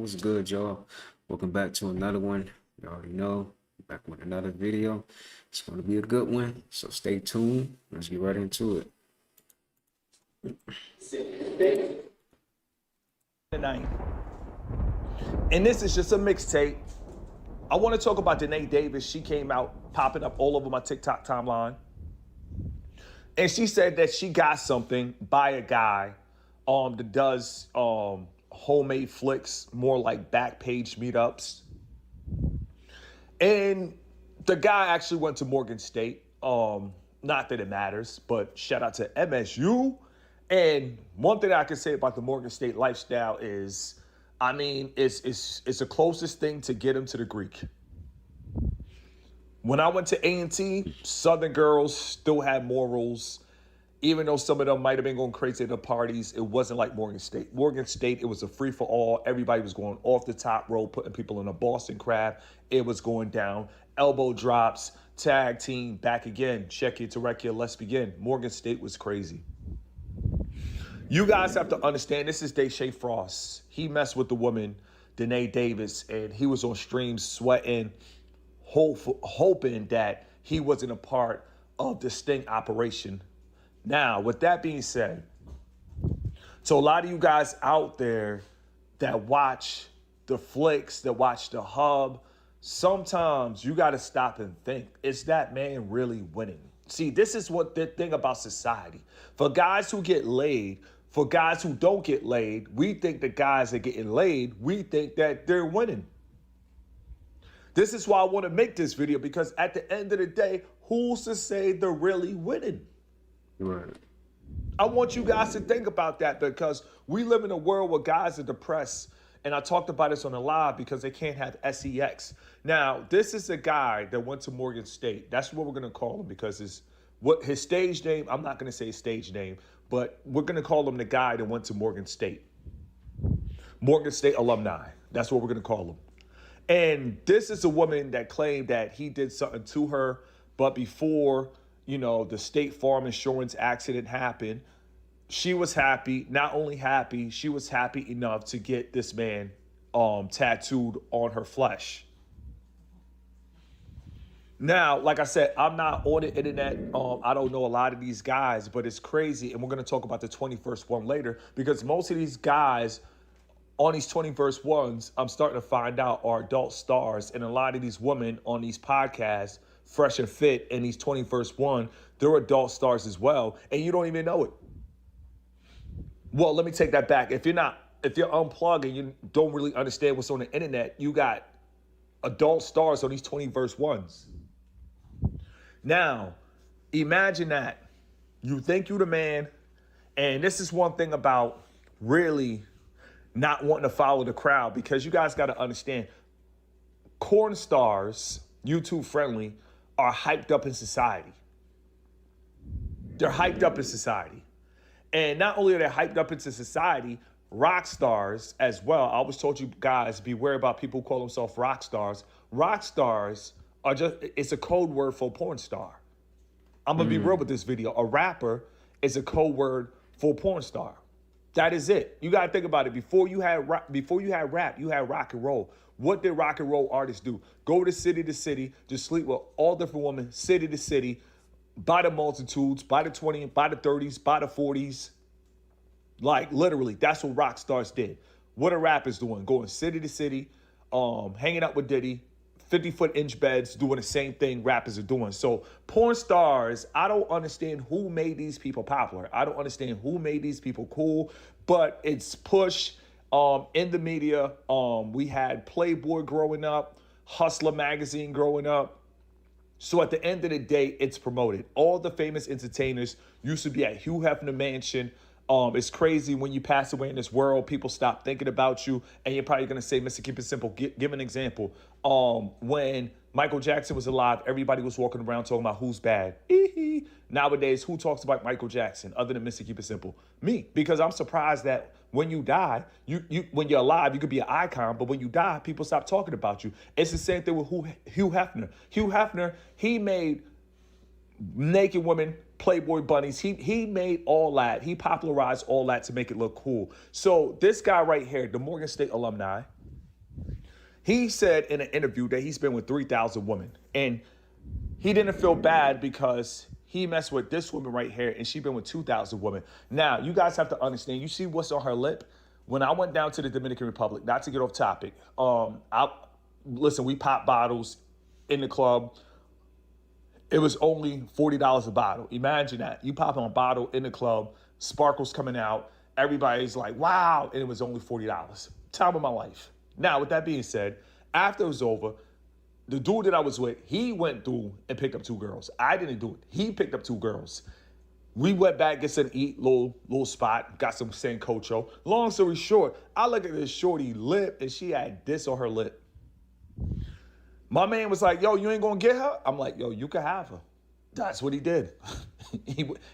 What's good, y'all? Welcome back to another one. You already know, back with another video. It's going to be a good one, so stay tuned. Let's get right into it. Tonight, and this is just a mixtape. I want to talk about Danae Davis. She came out popping up all over my TikTok timeline, and she said that she got something by a guy that does homemade flicks, more like back page meetups. And the guy actually went to Morgan State. Not that it matters, but shout out to MSU. And one thing I can say about the Morgan State lifestyle is, I mean, it's the closest thing to get him to the Greek. When I went to A&T, Southern girls still had morals. Even though some of them might have been going crazy at the parties, it wasn't like Morgan State. Morgan State, it was a free-for-all. Everybody was going off the top rope, putting people in a Boston crab. It was going down. Elbow drops, tag team, back again. Check it to wreck you, let's begin. Morgan State was crazy. You guys have to understand, this is Deshae Frost. He messed with the woman, Danae Davis, and he was on streams sweating, hoping that he wasn't a part of the sting operation. Now, with that being said, so a lot of you guys out there that watch the flicks, that watch the hub, sometimes you got to stop and think, is that man really winning? See, this is what the thing about society. For guys who get laid, for guys who don't get laid, we think the guys that are getting laid, we think that they're winning. This is why I want to make this video, because at the end of the day, who's to say they're really winning? Right. I want you guys to think about that, because we live in a world where guys are depressed. And I talked about this on the live because they can't have sex. Now, this is a guy that went to Morgan State. That's what we're going to call him, because his stage name, I'm not going to say his stage name, but we're going to call him the guy that went to Morgan State. Morgan State alumni. That's what we're going to call him. And this is a woman that claimed that he did something to her, but before, the State Farm insurance accident happened, she was happy. Not only happy, she was happy enough to get this man tattooed on her flesh. Now, like I said, I'm not on the internet. I don't know a lot of these guys, but it's crazy. And we're going to talk about the 21st one later, because most of these guys on these 21st ones, I'm starting to find out, are adult stars. And a lot of these women on these podcasts, Fresh and Fit, and these 21st one, they're adult stars as well. And you don't even know it. Well, let me take that back. If you're unplugged and you don't really understand what's on the internet, you got adult stars on these 21st ones. Now, imagine that. You think you're the man, and this is one thing about really not wanting to follow the crowd, because you guys got to understand, corn stars, YouTube friendly, are hyped up in society. They're hyped up in society. And not only are they hyped up into society, rock stars as well. I always told you guys, beware about people who call themselves rock stars. Rock stars are it's a code word for porn star. I'm going to be real with this video. A rapper is a code word for porn star. That is it. You got to think about it. Before you had rap, you had rock and roll. What did rock and roll artists do? Go to city, just sleep with all different women, city to city, by the multitudes, by the 20s, by the 30s, by the 40s. Like, literally, that's what rock stars did. What are rappers doing? Going city to city, hanging out with Diddy, 50-foot inch beds, doing the same thing rappers are doing. So porn stars, I don't understand who made these people popular. I don't understand who made these people cool, but it's push in the media. We had Playboy growing up, Hustler magazine growing up. So at the end of the day, it's promoted. All the famous entertainers used to be at Hugh Hefner Mansion. It's crazy when you pass away in this world, people stop thinking about you, and you're probably going to say, Mr. Keep It Simple, give an example. When Michael Jackson was alive, everybody was walking around talking about who's bad. Nowadays, who talks about Michael Jackson other than Mr. Keep It Simple? Me, because I'm surprised that when you die, when you're alive, you could be an icon, but when you die, people stop talking about you. It's the same thing with Hugh Hefner. Hugh Hefner, he made naked women, Playboy bunnies. He made all that. He popularized all that to make it look cool. So this guy right here, the Morgan State alumni, He said in an interview that he's been with 3,000 women. And he didn't feel bad because he messed with this woman right here and she been with 2,000 women. Now, you guys have to understand, you see what's on her lip? When I went down to the Dominican Republic, not to get off topic, listen, we popped bottles in the club. It was only $40 a bottle. Imagine that. You pop on a bottle in the club, sparkles coming out, everybody's like, wow, and it was only $40. Time of my life. Now, with that being said, after it was over, the dude that I was with, he went through and picked up 2 girls. I didn't do it. He picked up 2 girls. We went back, get some eat, little spot, got some sancocho. Long story short, I look at this shorty lip and she had this on her lip. My man was like, yo, you ain't gonna get her? I'm like, yo, you can have her. That's what he did.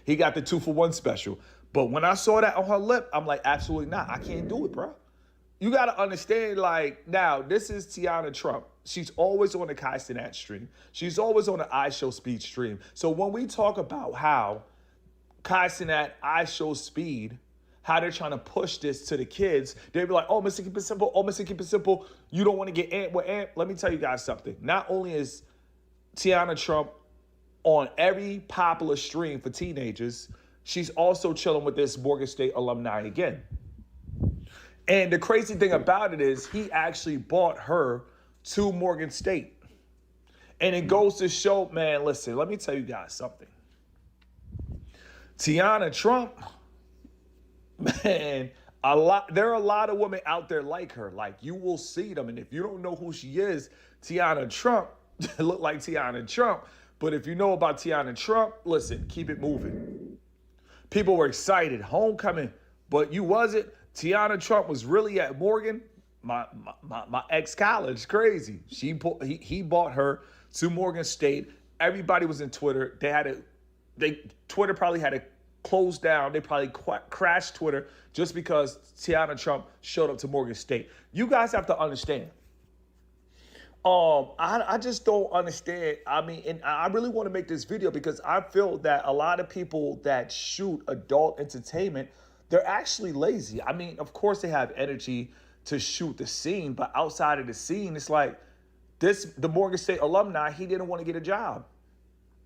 he got the 2-for-1 special. But when I saw that on her lip, I'm like, absolutely not. I can't do it, bro. You got to understand, like, now, this is Tiana Trump. She's always on the Kai Cenat stream. She's always on the I Show Speed stream. So when we talk about how Kai Cenat, I Show Speed, how they're trying to push this to the kids, they be like, oh, Mr. Keep It Simple, oh, Mr. Keep It Simple, you don't want to get amped with amp. Let me tell you guys something. Not only is Tiana Trump on every popular stream for teenagers, she's also chilling with this Morgan State alumni again. And the crazy thing about it is he actually bought her to Morgan State. And it goes to show, man, listen, let me tell you guys something. Tiana Trump, man, there are a lot of women out there like her. Like, you will see them. And if you don't know who she is, Tiana Trump, look like Tiana Trump. But if you know about Tiana Trump, listen, keep it moving. People were excited, homecoming, but you wasn't. Tiana Trump was really at Morgan, my ex-college, crazy. He bought her to Morgan State. Everybody was in Twitter. Twitter probably had to close down. They probably crashed Twitter just because Tiana Trump showed up to Morgan State. You guys have to understand. I just don't understand. I mean, and I really want to make this video because I feel that a lot of people that shoot adult entertainment, they're actually lazy. I mean, of course they have energy to shoot the scene, but outside of the scene, it's like the Morgan State alumni, he didn't want to get a job.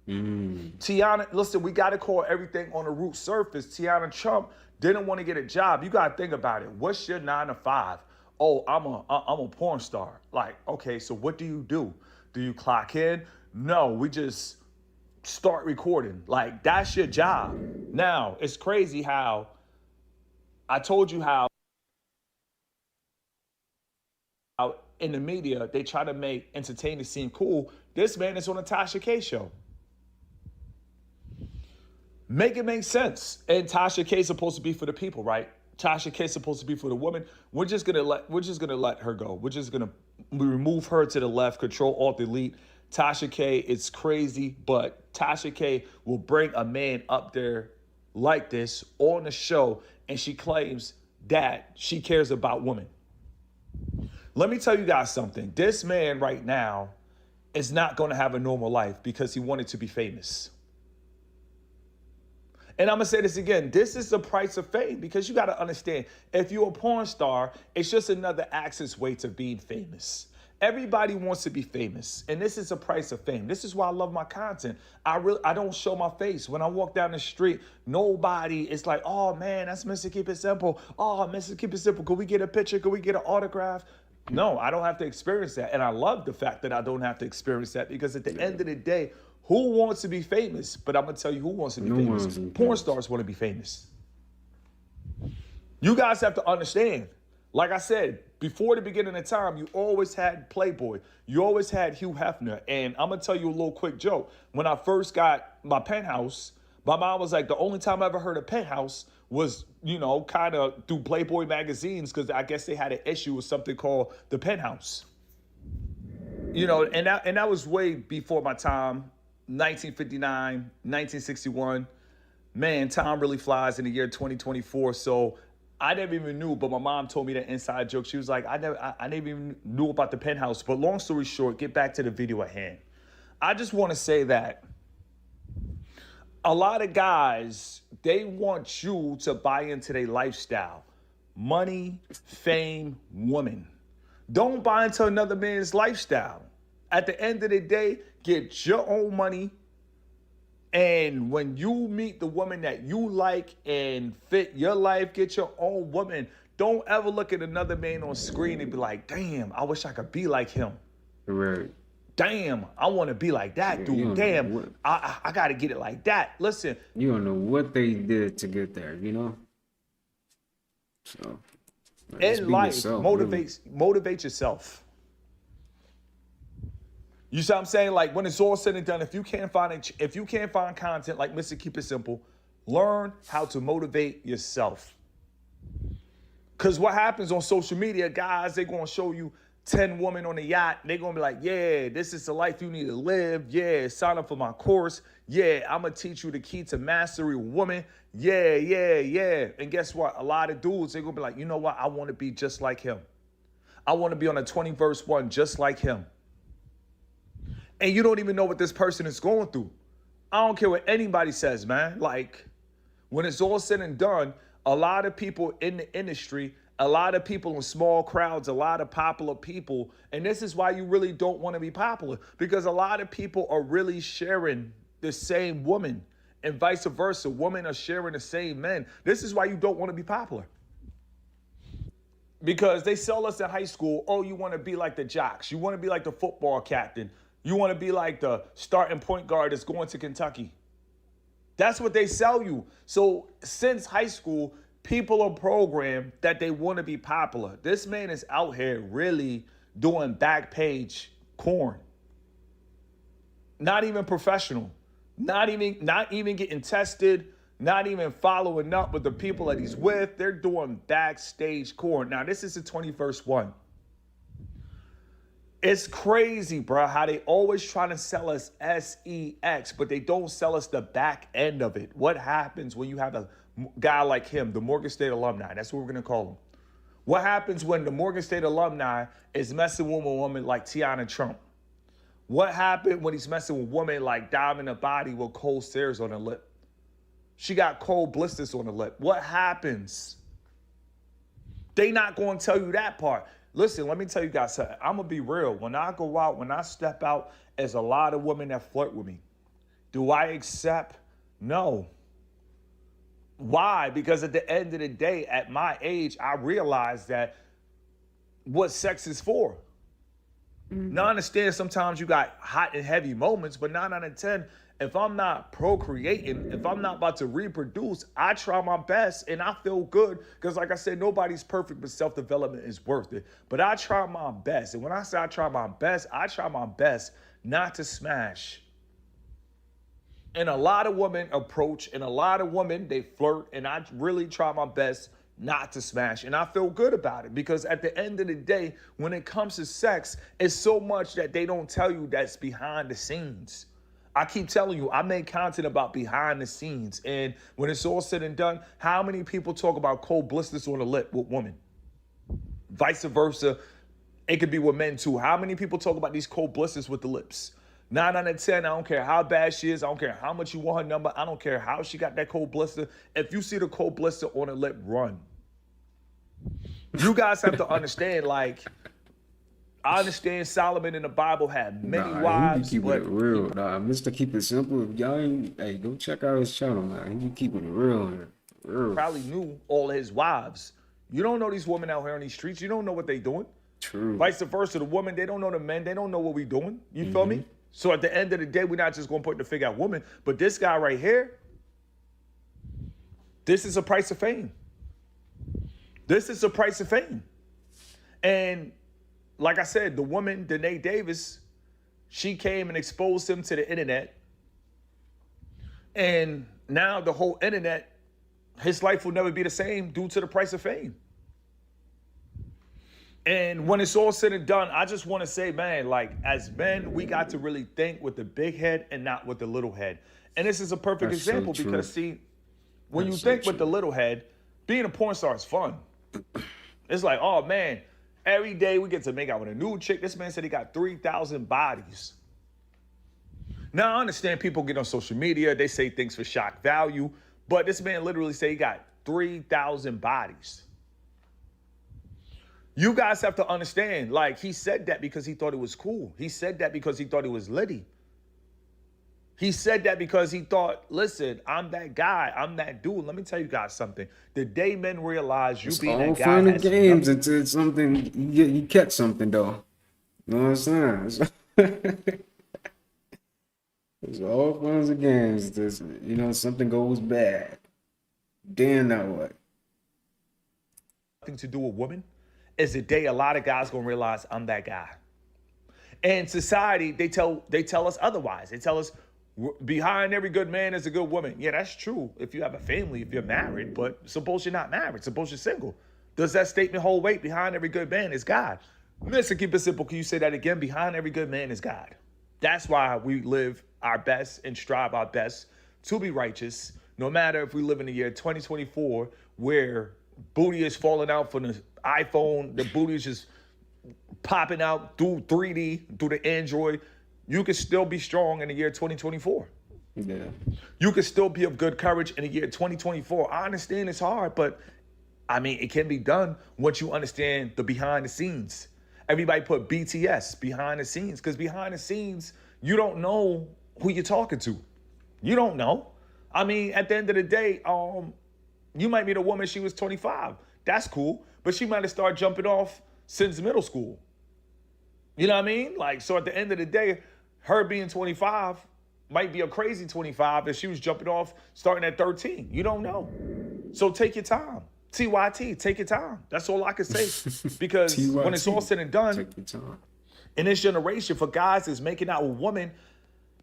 Tiana, listen, we got to call everything on the root surface. Tiana Trump didn't want to get a job. You got to think about it. What's your 9 to 5? Oh, I'm a porn star. Like, okay, so what do you do? Do you clock in? No, we just start recording. Like, that's your job. Now, it's crazy how I told you how in the media, they try to make entertainment seem cool. This man is on a Tasha K show. Make it make sense. And Tasha K is supposed to be for the people, right? Tasha K is supposed to be for the woman. We're just gonna let her go. We're just gonna remove her to the left, Control Alt Delete. Tasha K, it's crazy, but Tasha K will bring a man up there like this on the show, and she claims that she cares about women. Let me tell you guys something. This man right now is not going to have a normal life because he wanted to be famous. And I'm going to say this again. This is the price of fame because you got to understand, if you're a porn star, it's just another access way to being famous. Everybody wants to be famous, and this is the price of fame. This is why I love my content. I don't show my face. When I walk down the street, nobody is like, oh man, that's Mr. Keep It Simple. Oh, Mr. Keep It Simple. Could we get a picture? Could we get an autograph? No, I don't have to experience that. And I love the fact that I don't have to experience that because at the end of the day, who wants to be famous? But I'm going to tell you who wants to be famous. Porn stars want to be famous. You guys have to understand. Like I said, before the beginning of time, you always had Playboy. You always had Hugh Hefner. And I'm going to tell you a little quick joke. When I first got my penthouse, my mom was like, the only time I ever heard of penthouse was, you know, kind of through Playboy magazines because I guess they had an issue with something called the penthouse. You know, and that was way before my time, 1959, 1961. Man, time really flies in the year 2024. So I never even knew, but my mom told me that inside joke. She was like, I never even knew about the penthouse. But long story short, get back to the video at hand. I just want to say that a lot of guys, they want you to buy into their lifestyle. Money, fame, woman. Don't buy into another man's lifestyle. At the end of the day, get your own money. And when you meet the woman that you like and fit your life, get your own woman. Don't ever look at another man on screen and be like, damn, I wish I could be like him. Right. Damn, I want to be like that dude. Damn, I got to get it like that. Listen. You don't know what they did to get there, you know? So, in life, yourself, motivate yourself. You see what I'm saying? Like when it's all said and done, if you can't find content like Mr. Keep It Simple, learn how to motivate yourself. Because what happens on social media, guys, they're going to show you 10 women on a yacht. They're going to be like, yeah, this is the life you need to live. Yeah, sign up for my course. Yeah, I'm going to teach you the key to mastery woman. Yeah. And guess what? A lot of dudes, they're going to be like, you know what? I want to be just like him. I want to be on a 20 verse 1 just like him. And you don't even know what this person is going through. I don't care what anybody says, man. Like, when it's all said and done, a lot of people in the industry, a lot of people in small crowds, a lot of popular people, and this is why you really don't want to be popular, because a lot of people are really sharing the same woman, and vice versa. Women are sharing the same men. This is why you don't want to be popular. Because they sell us in high school, oh, you want to be like the jocks. You want to be like the football captain. You want to be like the starting point guard that's going to Kentucky. That's what they sell you. So since high school, people are programmed that they want to be popular. This man is out here really doing back page corn. Not even professional. Not even getting tested. Not even following up with the people that he's with. They're doing backstage corn. Now, this is the 21st one. It's crazy, bro, how they always trying to sell us SEX, but they don't sell us the back end of it. What happens when you have a guy like him, the Morgan State alumni? That's what we're going to call him. What happens when the Morgan State alumni is messing with a woman like Tiana Trump? What happened when he's messing with a woman like Diamond Abadi with cold stairs on her lip? She got cold blisters on her lip. What happens? They not going to tell you that part. Listen, let me tell you guys something. I'm going to be real. When I go out, when I step out, there's a lot of women that flirt with me. Do I accept? No. Why? Because at the end of the day, at my age, I realized that what sex is for. Mm-hmm. Now, I understand sometimes you got hot and heavy moments, but 9 out of 10, if I'm not procreating, if I'm not about to reproduce, I try my best and I feel good. Because like I said, nobody's perfect, but self-development is worth it. But I try my best. And when I say I try my best not to smash. And a lot of women approach, and a lot of women, they flirt, and I really try my best not to smash. And I feel good about it, because at the end of the day, when it comes to sex, it's so much that they don't tell you that's behind the scenes. I keep telling you, I make content about behind the scenes. And when it's all said and done, how many people talk about cold blisters on the lip with women? Vice versa, it could be with men too. How many people talk about these cold blisters with the lips? 9 out of 10, I don't care how bad she is. I don't care how much you want her number. I don't care how she got that cold blister. If you see the cold blister on her lip, run. You guys have to understand, like, I understand Solomon in the Bible had many wives. He be keeping it real. Mr. Keep It Simple. If y'all ain't, hey, go check out his channel, man. He be keeping it real. Probably knew all of his wives. You don't know these women out here on these streets. You don't know what they doing. True. Vice versa, the women, they don't know the men. They don't know what we doing. You feel me? So at the end of the day, we're not just going to put the figure out woman. But this guy right here, this is a price of fame. This is a price of fame. And like I said, the woman, Danae Davis, she came and exposed him to the internet. And now the whole internet, his life will never be the same due to the price of fame. And when it's all said and done, I just want to say, man, like, as men, we got to really think with the big head and not with the little head. And this is a perfect example, because, see, when you think with the little head, being a porn star is fun. It's like, oh, man, every day we get to make out with a new chick. This man said he got 3,000 bodies. Now, I understand people get on social media. They say things for shock value. But this man literally said he got 3,000 bodies. You guys have to understand, like, he said that because he thought it was cool. He said that because he thought it was litty. He said that because he thought, listen, I'm that guy. I'm that dude. Let me tell you guys something. The day men realize you being that guy all fun and has games nothing. until something, you catch something, though. You know what I'm saying? It's all fun and games. There's, you know, something goes bad. Then now what? Nothing to do with women is the day a lot of guys gonna realize I'm that guy. And society, they tell us otherwise. They tell us behind every good man is a good woman. Yeah, that's true if you have a family, if you're married, but suppose you're not married, suppose you're single. Does that statement hold weight? Behind every good man is God. Listen, keep it simple. Can you say that again? Behind every good man is God. That's why we live our best and strive our best to be righteous, no matter if we live in the year 2024 where booty is falling out from the iPhone, the booty is just popping out through 3D, through the Android. You can still be strong in the year 2024. Yeah. You can still be of good courage in the year 2024. I understand it's hard, but I mean, it can be done once you understand the behind the scenes. Everybody put BTS, behind the scenes, because behind the scenes, you don't know who you're talking to. You don't know. I mean, at the end of the day, you might meet a woman, she was 25. That's cool. But she might have started jumping off since middle school. You know what I mean? Like, so at the end of the day, her being 25 might be a crazy 25 if she was jumping off starting at 13. You don't know. So take your time. TYT, take your time. That's all I can say. Because when it's all said and done, take your time. In this generation, for guys that's making out with women,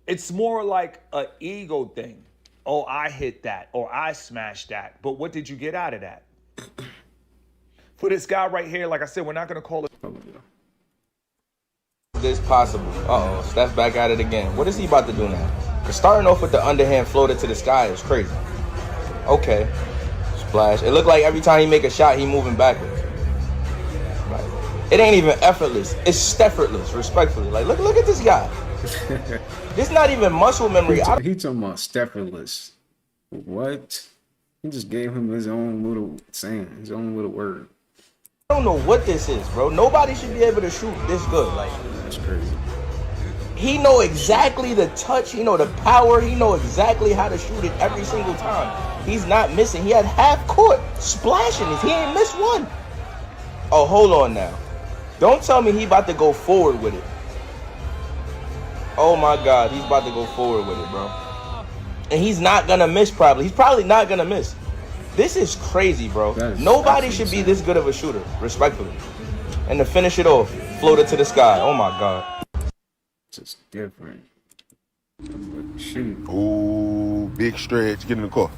it's more like an ego thing. Oh, I hit that, or I smashed that. But what did you get out of that? For this guy right here, like I said, we're not going to call it. This possible. Uh-oh, Steph's back at it again. What is he about to do now? Because starting off with the underhand floater to the sky is crazy. Okay. Splash. It looked like every time he make a shot, he moving backwards. Right. It ain't even effortless. It's effortless, respectfully. Like, look at this guy. This not even muscle memory. He talking about effortless. What? He just gave him his own little saying, his own little word. I don't know what this is, bro. Nobody should be able to shoot this good. Like, that's crazy. He know exactly the touch. He know the power. He know exactly how to shoot it every single time. He's not missing. He had half court splashing it. He ain't missed one. Oh, hold on now. Don't tell me he about to go forward with it. Oh my God, he's about to go forward with it, bro. And he's not gonna miss probably. He's probably not gonna miss. This is crazy, bro. Nobody should be this good of a shooter, respectfully. And to finish it off, float it to the sky. Oh my God. It's just different. Shoot. Ooh, big stretch. Get in the car.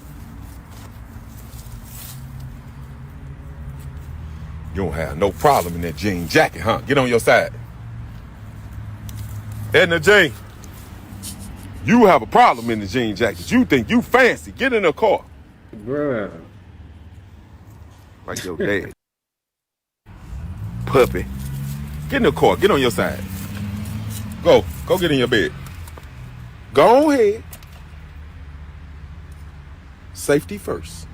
You don't have no problem in that jean jacket, huh? Get on your side. Edna J, you have a problem in the jean jacket. You think you fancy. Get in the car. Bruh. Like your dad. Puppy. Get in the car. Get on your side. Go get in your bed. Go ahead. Safety first.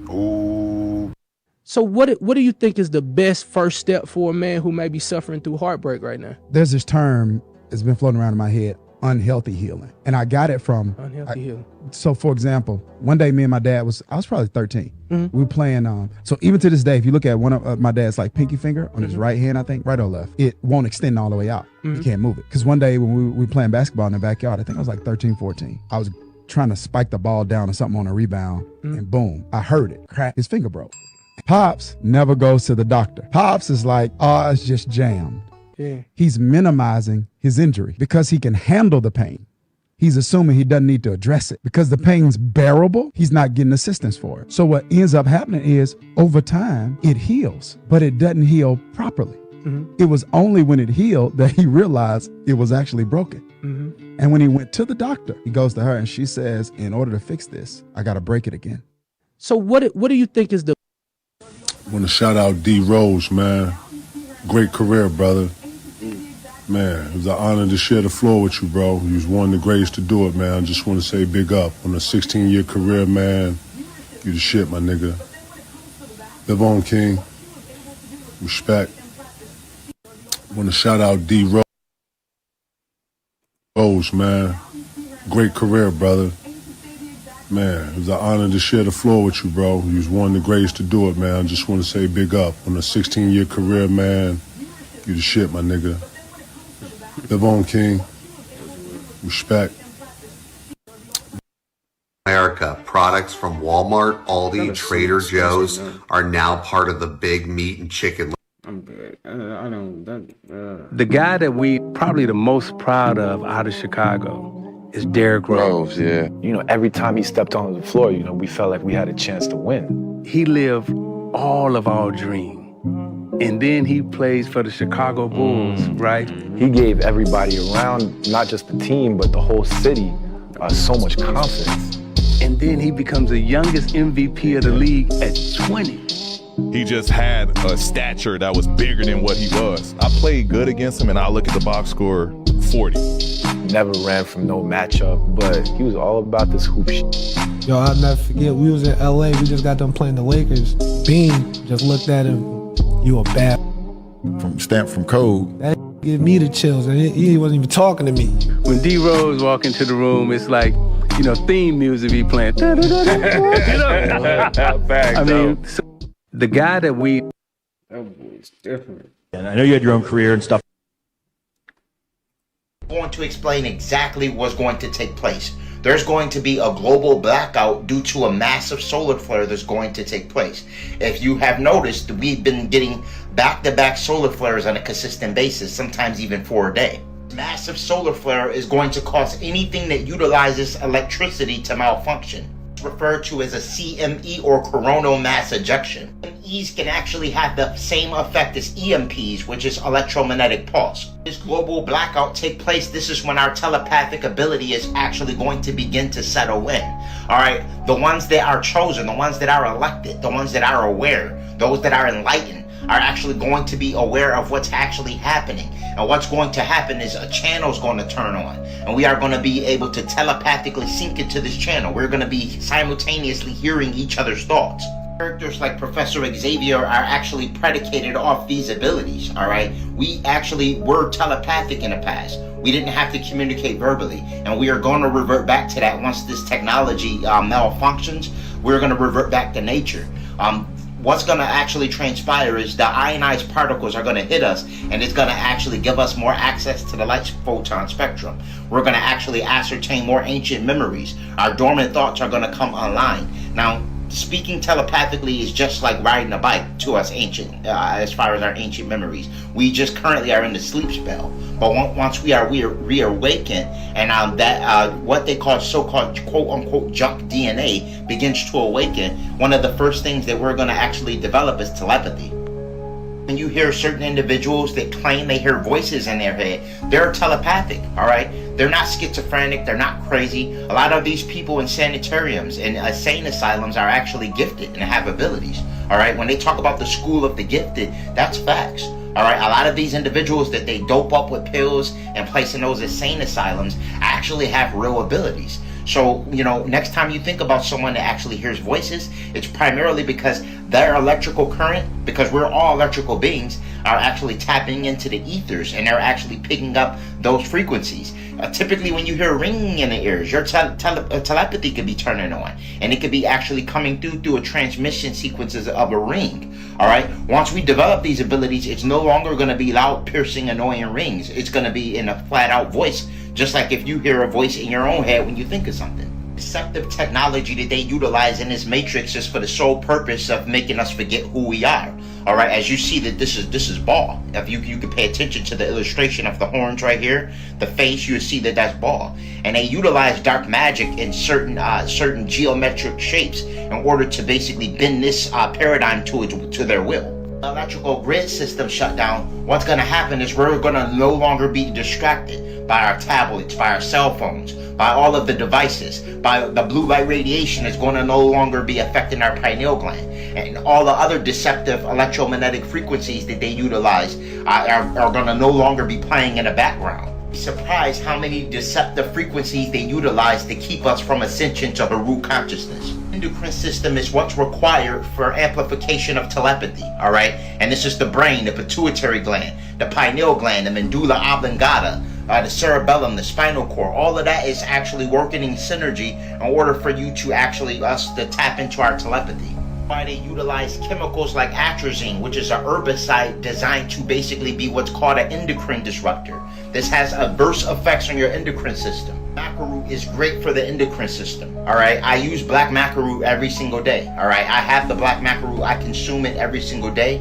Ooh. So what do you think is the best first step for a man who may be suffering through heartbreak right now? There's this term that's been floating around in my head, unhealthy healing. And I got it from Unhealthy healing. So for example, one day me and my dad I was probably 13. Mm-hmm. We were playing, so even to this day, if you look at one of my dad's like pinky finger on his right hand, I think, right or left, it won't extend all the way out. You can't move it. Because one day when we were playing basketball in the backyard, I think I was like 13, 14. I was trying to spike the ball down or something on a rebound, and boom, I heard it crack. His finger broke. Pops never goes to the doctor. Pops is like, oh, it's just jammed. Yeah. He's minimizing his injury because he can handle the pain. He's assuming he doesn't need to address it because the pain's bearable. He's not getting assistance for it. So what ends up happening is over time, it heals, but it doesn't heal properly. It was only when it healed that he realized it was actually broken. And when he went to the doctor, he goes to her and she says, in order to fix this, I got to break it again. So what do you think is the I want to shout out D Rose, man. Great career, brother. Man, it was an honor to share the floor with you, bro. You was one of the greatest to do it, man. I just want to say big up on a 16-year career, man. You the shit, my nigga. Live on, King. Respect. Want to shout out D Rose, man. Great career, brother. Man, it was an honor to share the floor with you, bro. You was one of the greatest to do it, man. I just want to say big up. On a 16-year career, man, you the shit, my nigga. Live on, King. Respect. America, products from Walmart, Aldi, Trader Joe's are now part of the big meat and chicken. I'm good. I don't. The guy that we probably the most proud of out of Chicago is Derrick Rose. Yeah. You know, every time he stepped onto the floor, you know, we felt like we had a chance to win. He lived all of our dreams. And then he plays for the Chicago Bulls, right? He gave everybody around, not just the team, but the whole city, so much confidence. And then he becomes the youngest MVP of the league at 20. He just had a stature that was bigger than what he was. I played good against him, and I look at the box score, 40. Never ran from no matchup, but he was all about this hoop shit. Yo, I'll never forget, we was in LA, we just got done playing the Lakers. Bean just looked at him, you a bad. Stamped from code. That gave me the chills, and he wasn't even talking to me. When D Rose walk into the room, it's like, you know, theme music be playing. You know? I mean, so the guy that we... That was different. And I know you had your own career and stuff. I'm going to explain exactly what's going to take place. There's going to be a global blackout due to a massive solar flare that's going to take place. If you have noticed, we've been getting back-to-back solar flares on a consistent basis, sometimes even for a day. Massive solar flare is going to cause anything that utilizes electricity to malfunction. It's referred to as a CME or coronal mass ejection. CMEs can actually have the same effect as EMPs, which is electromagnetic pulse. This global blackout take place, this is when our telepathic ability is actually going to begin to settle in. Alright, the ones that are chosen, the ones that are elected, the ones that are aware, those that are enlightened, are actually going to be aware of what's actually happening. And what's going to happen is a channel is going to turn on. And we are going to be able to telepathically sync into this channel. We're going to be simultaneously hearing each other's thoughts. Characters like Professor Xavier are actually predicated off these abilities, alright? We actually were telepathic in the past. We didn't have to communicate verbally. And we are going to revert back to that once this technology malfunctions. We're going to revert back to nature. What's going to actually transpire is the ionized particles are going to hit us, and it's going to actually give us more access to the light photon spectrum. We're going to actually ascertain more ancient memories. Our dormant thoughts are going to come online. Now, speaking telepathically is just like riding a bike to us ancient, as far as our ancient memories. We just currently are in the sleep spell. But once we are reawakened, and what they call so-called quote-unquote junk DNA begins to awaken, one of the first things that we're going to actually develop is telepathy. When you hear certain individuals that claim they hear voices in their head, they're telepathic, all right? They're not schizophrenic, they're not crazy. A lot of these people in sanitariums and insane asylums are actually gifted and have abilities, all right? When they talk about the school of the gifted, that's facts. All right, a lot of these individuals that they dope up with pills and place in those insane asylums actually have real abilities. So, you know, next time you think about someone that actually hears voices, it's primarily because their electrical current, because we're all electrical beings, are actually tapping into the ethers, and they're actually picking up those frequencies. Typically when you hear ringing in the ears, your telepathy could be turning on, and it could be actually coming through a transmission sequences of a ring. All right, once we develop these abilities, it's no longer going to be loud, piercing, annoying rings. It's going to be in a flat out voice, just like if you hear a voice in your own head when you think of something. Deceptive technology that they utilize in this matrix is for the sole purpose of making us forget who we are. All right, as you see that this is Ball. If you can pay attention to the illustration of the horns right here, the face, you'll see that that's Ball. And they utilize dark magic in certain geometric shapes in order to basically bend this paradigm to their will. The electrical grid system shut down. What's going to happen is we're going to no longer be distracted by our tablets, by our cell phones, by all of the devices, by the blue light radiation is going to no longer be affecting our pineal gland, and all the other deceptive electromagnetic frequencies that they utilize are going to no longer be playing in the background. Be surprised how many deceptive frequencies they utilize to keep us from ascension to Haru consciousness. Endocrine system is what's required for amplification of telepathy, all right? And this is the brain, the pituitary gland, the pineal gland, the medulla oblongata, the cerebellum, the spinal cord. All of that is actually working in synergy in order for you to actually us to tap into our telepathy. Why they utilize chemicals like atrazine, which is an herbicide designed to basically be what's called an endocrine disruptor. This has adverse effects on your endocrine system. Macaroot is great for the endocrine system, all right? I use black macaroot every single day, all right? I have the black macaroot. I consume it every single day.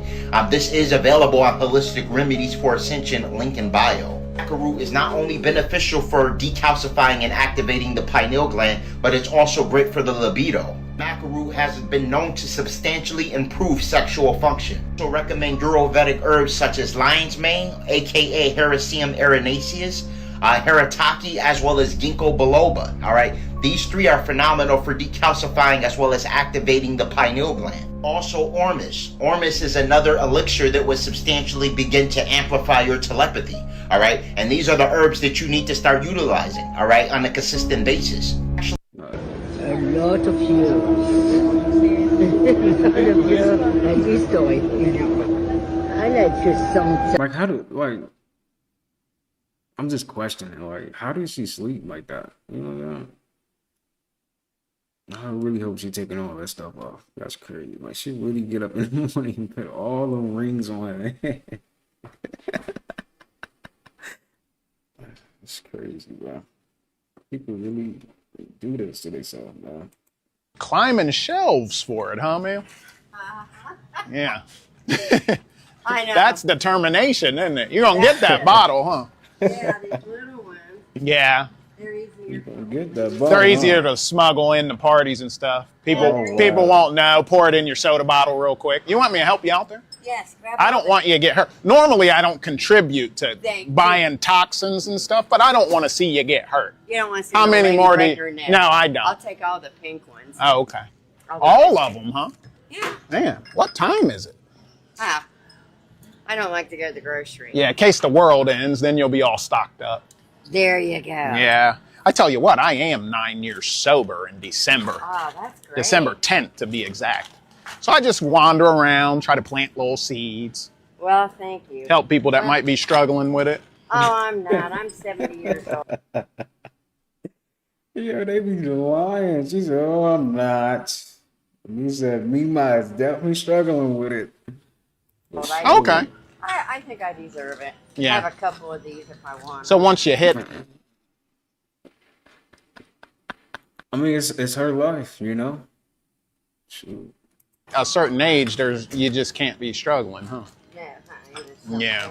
This is available on Holistic Remedies for Ascension, link in bio. Macaroot is not only beneficial for decalcifying and activating the pineal gland, but it's also great for the libido. Macaroot has been known to substantially improve sexual function. So recommend Ayurvedic herbs such as lion's mane, aka Hericium erinaceus, Haritaki, as well as Ginkgo biloba. All right, these three are phenomenal for decalcifying as well as activating the pineal gland. Also, ormus. Ormus is another elixir that would substantially begin to amplify your telepathy. All right, and these are the herbs that you need to start utilizing. All right, on a consistent basis. A lot of you. A lot of you like this story. I like your song. Like, how do, like, I'm just questioning, like, how does she sleep like that? You know what I really hope she's taking all that stuff off. That's crazy. Like, she really get up in the morning and put all the rings on her head. It's crazy, bro. People really do this to themselves, man. Climbing shelves for it, huh, man? Yeah. I know. That's determination, isn't it? You're going to get that bottle, huh? Yeah, these little ones. Yeah. They're easier. Get that bottle, They're easier to smuggle into parties and stuff. People won't know. Pour it in your soda bottle real quick. You want me to help you out there? Yes. I don't want you to get hurt. Normally, I don't contribute to buying toxins and stuff, but I don't want to see you get hurt. You don't want to see How many more do break you? your neck. No, I don't. I'll take all the pink ones. Oh, okay. All of them, huh? Yeah. Man, what time is it? Ah, I don't like to go to the grocery. Yeah, in case the world ends, then you'll be all stocked up. There you go. Yeah. I tell you what, I am 9 years sober in December. Oh, that's great. December 10th, to be exact. So I just wander around, try to plant little seeds. Well, thank you. Help people that might be struggling with it. Oh, I'm not. I'm 70 years old. Yeah, they be lying. She said, oh, I'm not. And he said, Mima is definitely struggling with it. Well, Okay. I think I deserve it. Yeah. Have a couple of these if I want. So once you hit... I mean, it's her life, you know? Shoot. A certain age, you just can't be struggling, huh? Yeah.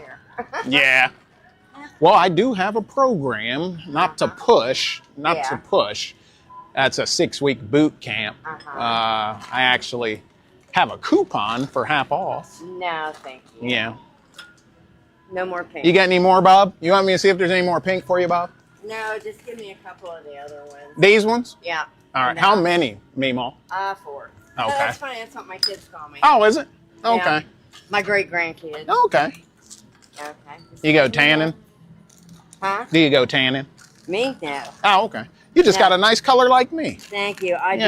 Yeah. Well, I do have a program, not to push. That's a 6-week boot camp. I actually have a coupon for half off. No, thank you. Yeah. No more pink. You got any more, Bob? You want me to see if there's any more pink for you, Bob? No, just give me a couple of the other ones. These ones? Yeah. All right. How many, Mimo? 4. Okay. That's funny. That's what my kids call me. Oh, is it? Okay. Yeah. My great-grandkids. Okay. Okay. You go tanning? Huh? Do you go tanning? Me? No. Oh, okay. You just got a nice color like me. Thank you. I've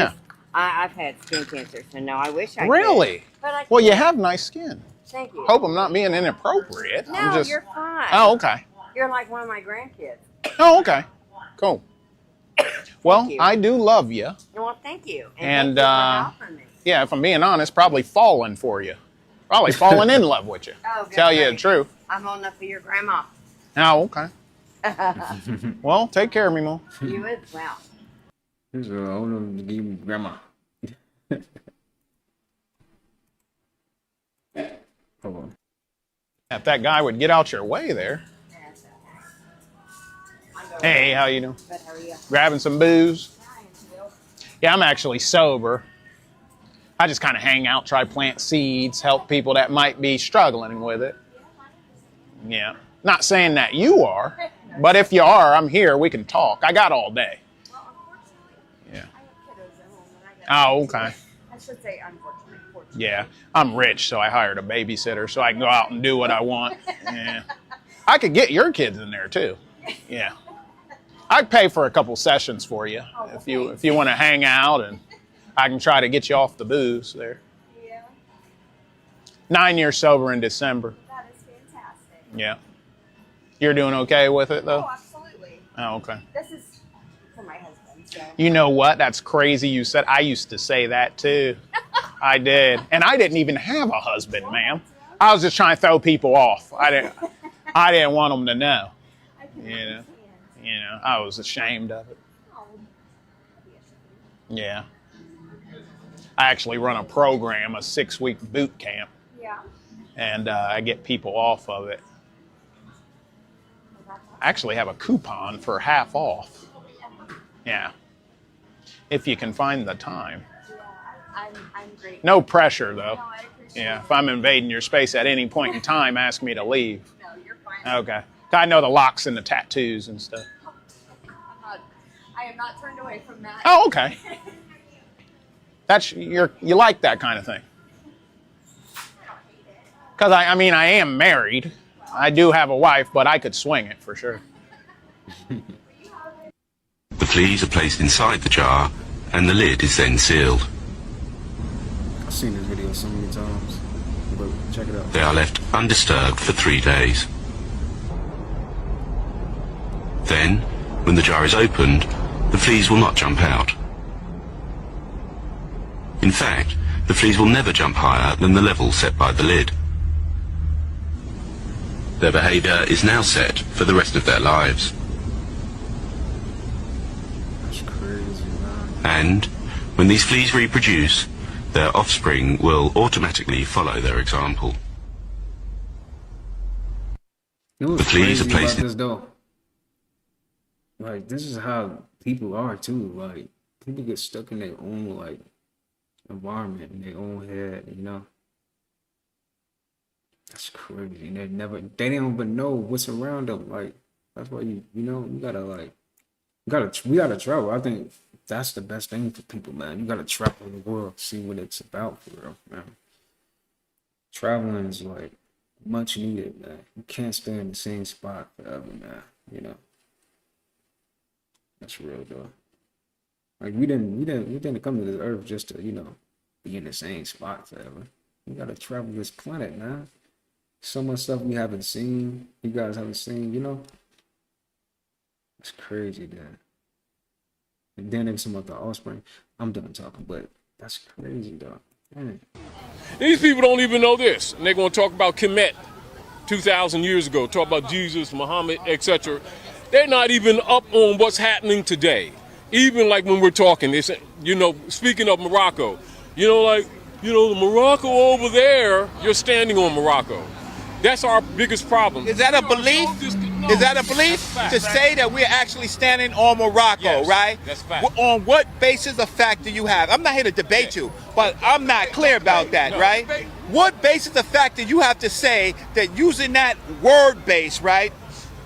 had skin cancer, so no, I wish I Really? could. But I Well, you can't. have nice skin. Thank you. Hope I'm not being inappropriate. No, I'm just... you're fine. Oh, okay. You're like one of my grandkids. Oh, okay. Cool. Well, you. I do love you. Well, thank you. And thank you for helping me. yeah, if I'm being honest, probably falling for you. Probably falling in love with you. Oh, good Tell you the grief. truth. I'm old enough for your grandma. Oh, okay. Well, take care of me, Mo. You as well. He's a owner to give me grandma. Hold on. If that guy would get out your way there. Hey, how you doing? Good, how are you? Grabbing some booze? Yeah, I'm actually sober. I just kind of hang out, try to plant seeds, help people that might be struggling with it. Yeah. Not saying that you are, but if you are, I'm here. We can talk. I got all day. Yeah. Oh, okay. I should say unfortunately. Yeah. I'm rich, so I hired a babysitter so I can go out and do what I want. Yeah. I could get your kids in there too. Yeah. I'd pay for a couple sessions for you if you want to hang out and I can try to get you off the booze there. Yeah. 9 years sober in December. That is fantastic. Yeah. You're doing okay with it, though? Oh, absolutely. Oh, okay. This is for my husband, so. You know what? That's crazy you said. I used to say that, too. I did. And I didn't even have a husband, ma'am. I was just trying to throw people off. I didn't want them to know. You know, I was ashamed of it. Yeah. I actually run a program, a 6-week boot camp. Yeah. And I get people off of it. I actually have a coupon for half off. Yeah. If you can find the time. Yeah, I'm great. No pressure, though. No, I appreciate Yeah, if I'm invading your space at any point in time, ask me to leave. No, you're fine. Okay. I know the locks and the tattoos and stuff. I am not turned away from that. Oh, okay. You like that kind of thing. Because I mean, I am married. I do have a wife, but I could swing it for sure. The fleas are placed inside the jar and the lid is then sealed. I've seen this video so many times, but check it out. They are left undisturbed for 3 days. Then, when the jar is opened, the fleas will not jump out. In fact, the fleas will never jump higher than the level set by the lid. Their behavior is now set for the rest of their lives. That's crazy, man. And, when these fleas reproduce, their offspring will automatically follow their example. You know The what's fleas are crazy placed about this, though? Like, this is how people are, too. Like, people get stuck in their own, like, environment, in their own head, you know? That's crazy. They don't even know what's around them. Like, that's why you gotta, like, we gotta travel. I think that's the best thing for people, man. You gotta travel the world, see what it's about for real, man. Traveling is, like, much needed, man. You can't stay in the same spot forever, man, you know? That's real, though. Like, we didn't come to this earth just to, be in the same spot forever. We gotta travel this planet, man. So much stuff we haven't seen, you guys haven't seen, It's crazy, man. And then there's some of the offspring. I'm done talking, but that's crazy, though. Man. These people don't even know this. And they're going to talk about Kemet 2,000 years ago, talk about Jesus, Muhammad, etc. They're not even up on what's happening today. Even like when we're talking, they say, speaking of Morocco, the Morocco over there, you're standing on Morocco. That's our biggest problem. Is that a belief? Is that a belief to say that we're actually standing on Morocco, Yes, right? that's fact. On what basis of fact do you have? I'm not here to debate you, but I'm not clear about that, right? What basis of fact do you have to say that using that word base, right?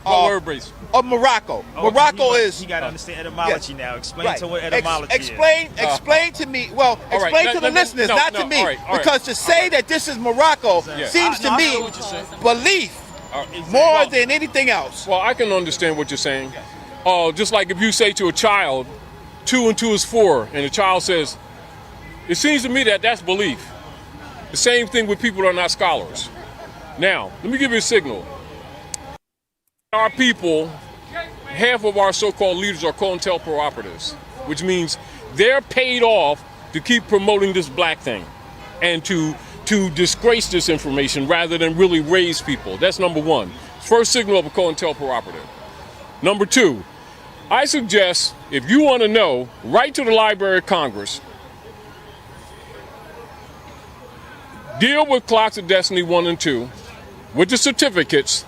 What word base? Of Morocco. Morocco is. You got to understand etymology now. Explain Right. to what etymology Explain to me. Well, All right, explain to the listeners, not to me, all right. because to say that this is Morocco seems to me belief more than anything else. Well, I can understand what you're saying. Just like if you say to a child, 2 and 2 is 4, and the child says, it seems to me that that's belief. The same thing with people that are not scholars. Now, let me give you a signal. Our people, half of our so-called leaders are COINTELPRO operatives, which means they're paid off to keep promoting this black thing and to disgrace this information rather than really raise people. That's number one. First signal of a COINTELPRO operative. Number two, I suggest if you want to know, write to the Library of Congress. Deal with Clocks of Destiny 1 and 2 with the certificates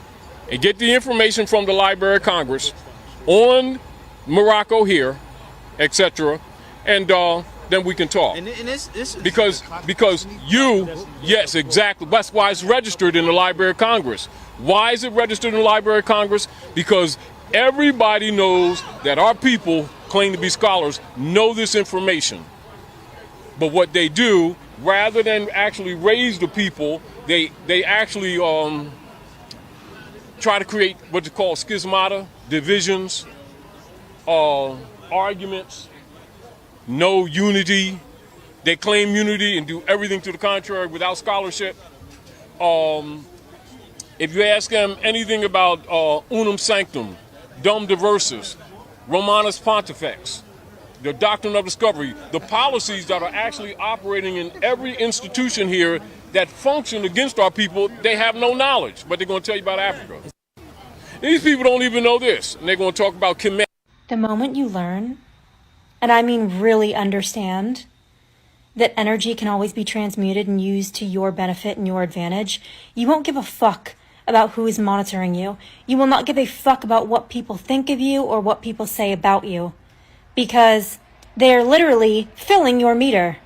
and get the information from the Library of Congress on Morocco here, etc. And then we can talk. And this because yes, exactly. That's why it's registered in the Library of Congress. Why is it registered in the Library of Congress? Because everybody knows that our people claim to be scholars know this information. But what they do, rather than actually raise the people, they actually try to create what they call schismata, divisions, arguments, no unity, They claim unity and do everything to the contrary without scholarship. If you ask them anything about unum sanctum, dum diversus, Romanus Pontifex, the doctrine of discovery, the policies that are actually operating in every institution here that function against our people, they have no knowledge, but they're going to tell you about Africa. These people don't even know this, and they're going to talk about Kemet. The moment you learn, and I mean really understand, that energy can always be transmuted and used to your benefit and your advantage, you won't give a fuck about who is monitoring you. You will not give a fuck about what people think of you or what people say about you, because they're literally filling your meter.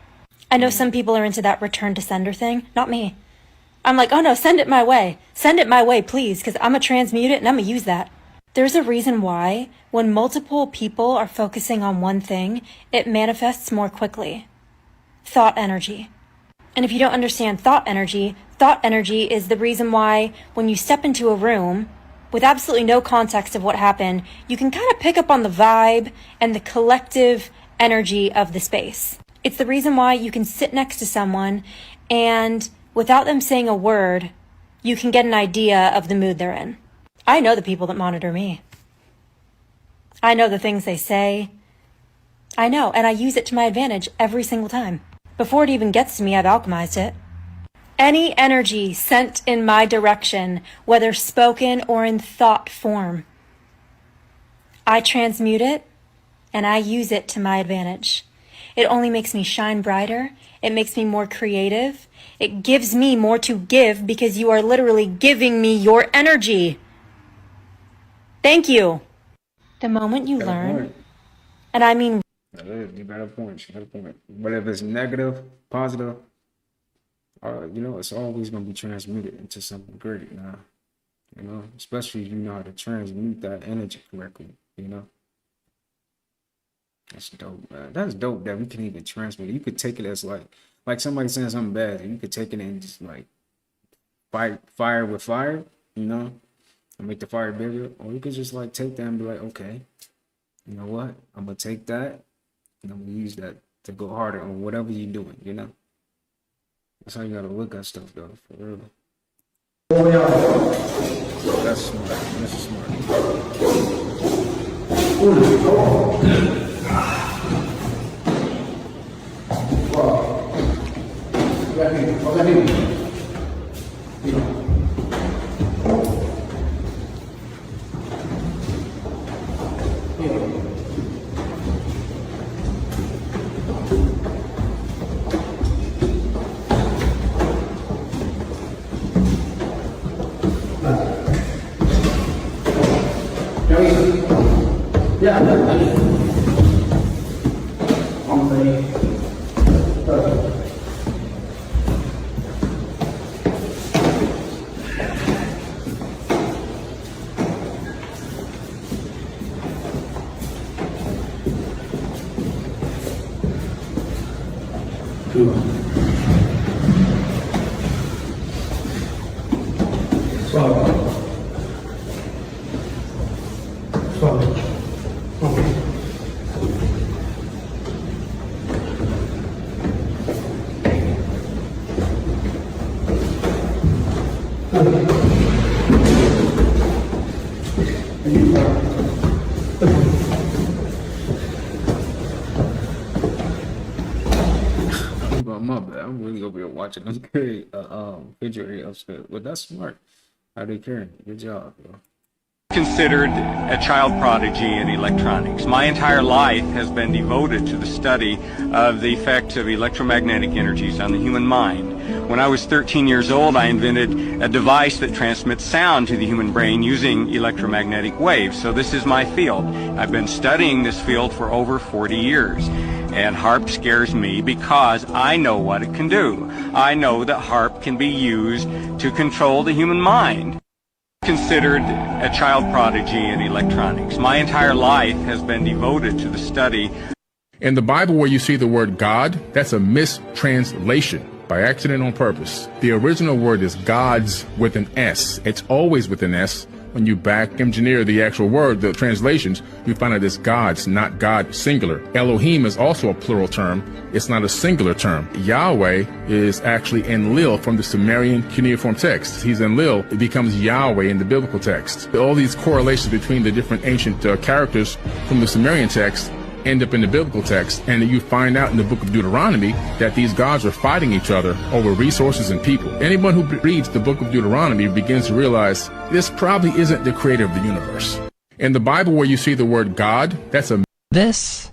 I know some people are into that return to sender thing, not me. I'm like, oh no, send it my way. Send it my way, please, because I'm going to transmute it and I'm going to use that. There's a reason why when multiple people are focusing on one thing, it manifests more quickly. Thought energy. And if you don't understand thought energy is the reason why when you step into a room with absolutely no context of what happened, you can kind of pick up on the vibe and the collective energy of the space. It's the reason why you can sit next to someone and without them saying a word, you can get an idea of the mood they're in. I know the people that monitor me. I know the things they say. I know, and I use it to my advantage every single time. Before it even gets to me, I've alchemized it. Any energy sent in my direction, whether spoken or in thought form, I transmute it and I use it to my advantage. It only makes me shine brighter. It makes me more creative. It gives me more to give because you are literally giving me your energy. Thank you. The moment you learn, and I mean, you got a point. You got a point. But if it's negative, positive, you know, it's always going to be transmuted into something great now. You know, especially if you know how to transmute that energy correctly, you know. That's dope, man. That's dope that we can even transmit it. You could take it as like somebody saying something bad, and you could take it and just like fight fire with fire, you know, and make the fire bigger. Or you could just like take that and be like, okay, you know what? I'm going to take that and I'm going to use that to go harder on whatever you're doing, you know? That's how you got to look at stuff, though, for real. That's smart. That's smart. My bad. I'm really over here watching them carry refrigerator upstairs. But that's smart. How they carrying it. Good job, bro. Considered a child prodigy in electronics. My entire life has been devoted to the study of the effect of electromagnetic energies on the human mind. When I was 13 years old, I invented a device that transmits sound to the human brain using electromagnetic waves. So this is my field. I've been studying this field for over 40 years. And HAARP scares me because I know what it can do. I know that HAARP can be used to control the human mind. Considered a child prodigy in electronics. My entire life has been devoted to the study. In the Bible where you see the word God, that's a mistranslation by accident on purpose. The original word is gods with an S. It's always with an S, when you back engineer the actual word, the translations, you find out it's gods, not God singular. Elohim is also a plural term. It's not a singular term. Yahweh is actually Enlil from the Sumerian cuneiform text. He's Enlil. It becomes Yahweh in the biblical text. All these correlations between the different ancient characters from the Sumerian text end up in the biblical text, and you find out in the book of Deuteronomy that these gods are fighting each other over resources and people. Anyone who reads the book of Deuteronomy begins to realize this probably isn't the creator of the universe. In the Bible, where you see the word God, that's a... This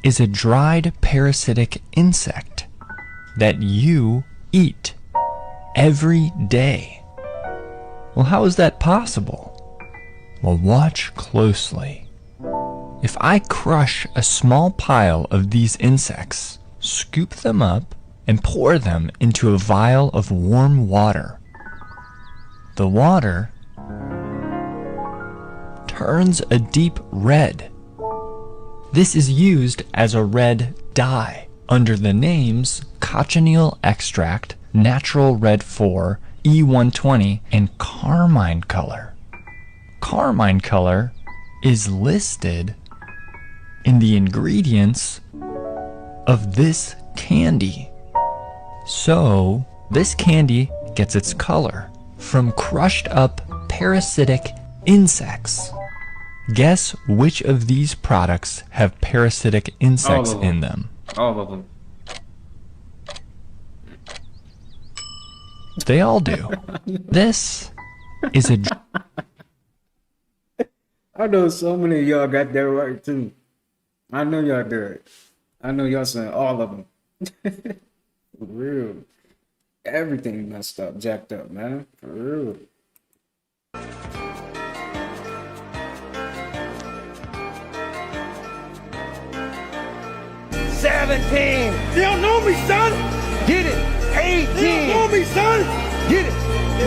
is a dried parasitic insect that you eat every day. Well, how is that possible? Well, watch closely. If I crush a small pile of these insects, scoop them up, and pour them into a vial of warm water, the water turns a deep red. This is used as a red dye under the names cochineal extract, natural red 4, E120, and carmine color. Carmine color is listed in the ingredients of this candy. So this candy gets its color from crushed up parasitic insects. Guess which of these products have parasitic insects in them? All of them. They all do. This is a... I know so many of y'all got that right too. I know y'all did. I know y'all saying all of them. For real. Everything messed up, jacked up, man. For real. 17. You don't know me, son. Get it. 18. You don't know me, son. Get it.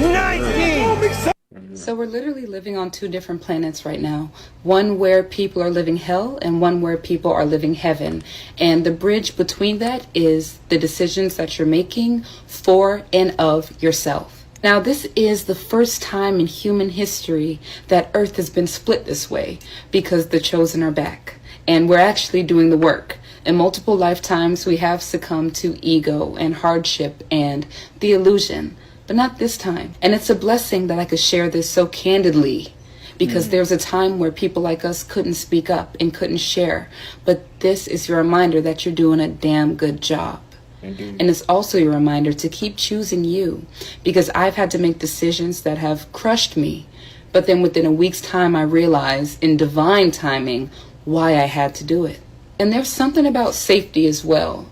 19. You don't know me, son. So we're literally living on two different planets right now. One where people are living hell and one where people are living heaven. And the bridge between that is the decisions that you're making for and of yourself. Now, this is the first time in human history that Earth has been split this way because the chosen are back. And we're actually doing the work. In multiple lifetimes, we have succumbed to ego and hardship and the illusion. But not this time. And it's a blessing that I could share this so candidly because there's a time where people like us couldn't speak up and couldn't share. But this is your reminder that you're doing a damn good job. And it's also your reminder to keep choosing you because I've had to make decisions that have crushed me. But then within a week's time, I realized in divine timing why I had to do it. And there's something about safety as well.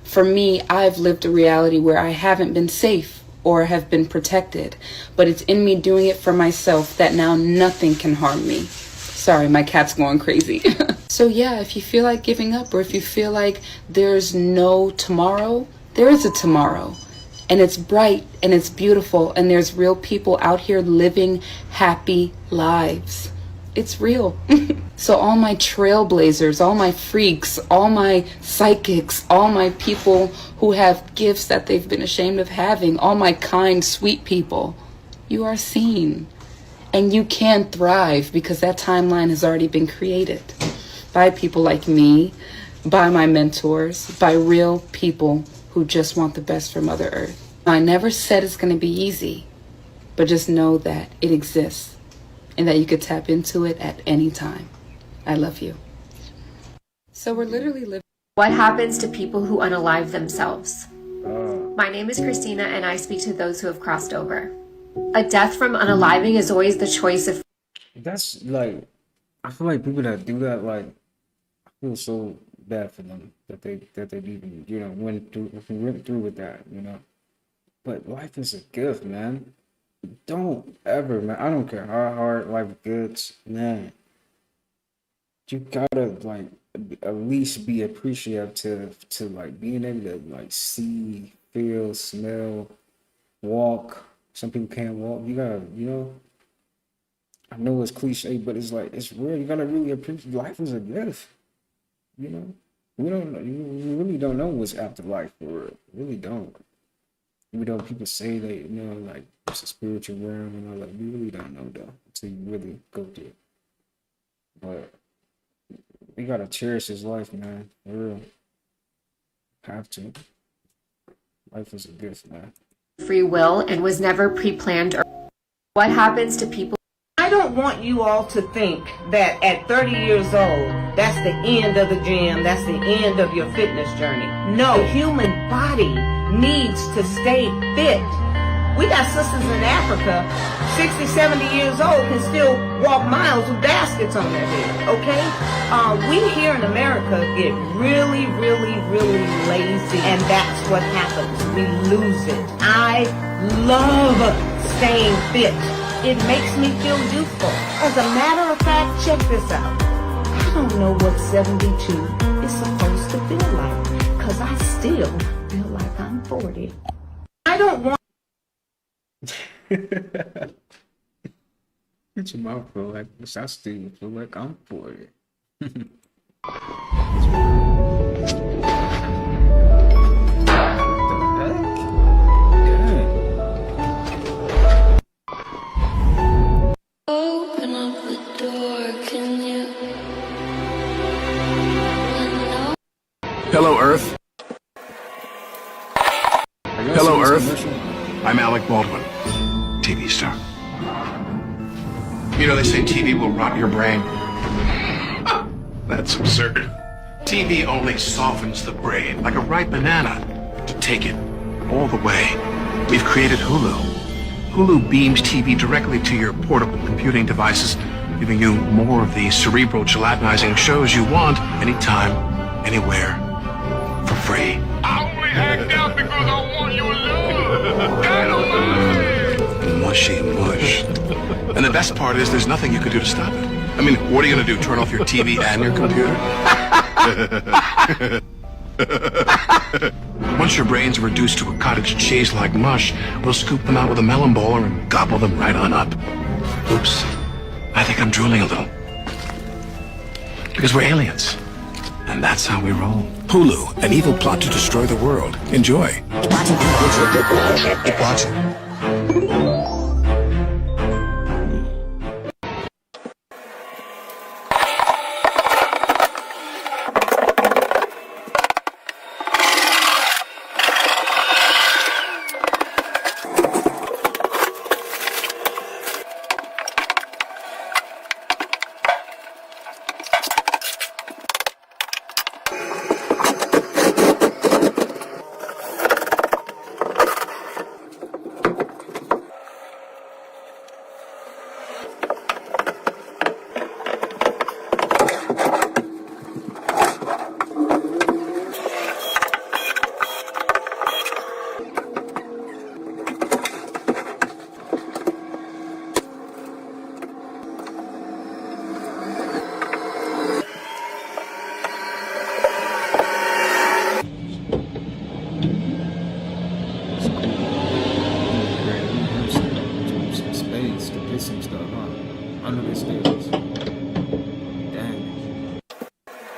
For me, I've lived a reality where I haven't been safe or have been protected, but it's in me doing it for myself that now nothing can harm me. Sorry, my cat's going crazy. So yeah, if you feel like giving up or if you feel like there's no tomorrow, there is a tomorrow. And it's bright and it's beautiful and there's real people out here living happy lives. It's real. So all my trailblazers, all my freaks, all my psychics, all my people who have gifts that they've been ashamed of having, all my kind, sweet people, you are seen. And you can thrive because that timeline has already been created by people like me, by my mentors, by real people who just want the best for Mother Earth. I never said it's going to be easy, but just know that it exists. And that you could tap into it at any time. I love you. So we're literally living. What happens to people who unalive themselves? My name is Christina and I speak to those who have crossed over. A death from unaliving is always the choice of... That's like, I feel like people that do that, like, I feel so bad for them that they even, you know, went through with that, you know. But life is a gift, man. Don't ever, man. I don't care how hard life gets, man. You gotta like at least be appreciative to like being able to like see, feel, smell, walk. Some people can't walk. You gotta, you know. I know it's cliche, but it's like it's real. You gotta really appreciate life is a gift. You know, we really don't know what's after life for real. Really don't. Even though people say they, you know, like it's a spiritual realm and all that, we really don't know though until you really go there. But we gotta cherish this life, man. For real. Have to. Life is a gift, man. Free will and was never pre-planned. Or what happens to people? I don't want you all to think that at 30 years old, that's the end of the gym, that's the end of your fitness journey. No, the human body needs to stay fit. We got sisters in Africa, 60, 70 years old, can still walk miles with baskets on their head, okay? We here in America get really, really, really lazy, and that's what happens. We lose it. I love staying fit. It makes me feel youthful. As a matter of fact, check this out. I don't know what 72 is supposed to feel like, because I still feel like I'm 40. I don't want... Get your mouth feel like this. I still feel like I'm 40. Open up the door, can you? Hello, Earth. Hello, Earth. I'm Alec Baldwin, TV star. You know, they say TV will rot your brain. That's absurd. TV only softens the brain, like a ripe banana, to take it all the way. We've created Hulu. Hulu beams TV directly to your portable computing devices, giving you more of the cerebral gelatinizing shows you want, anytime, anywhere, for free. I only act out because I want your love. Dynamite! Mushy mush. And the best part is there's nothing you could do to stop it. I mean, what are you going to do, turn off your TV and your computer? Once your brains are reduced to a cottage cheese like mush, we'll scoop them out with a melon bowler and gobble them right on up. Oops. I think I'm drooling a little. Because we're aliens. And that's how we roll. Hulu, an evil plot to destroy the world. Enjoy. Keep watching.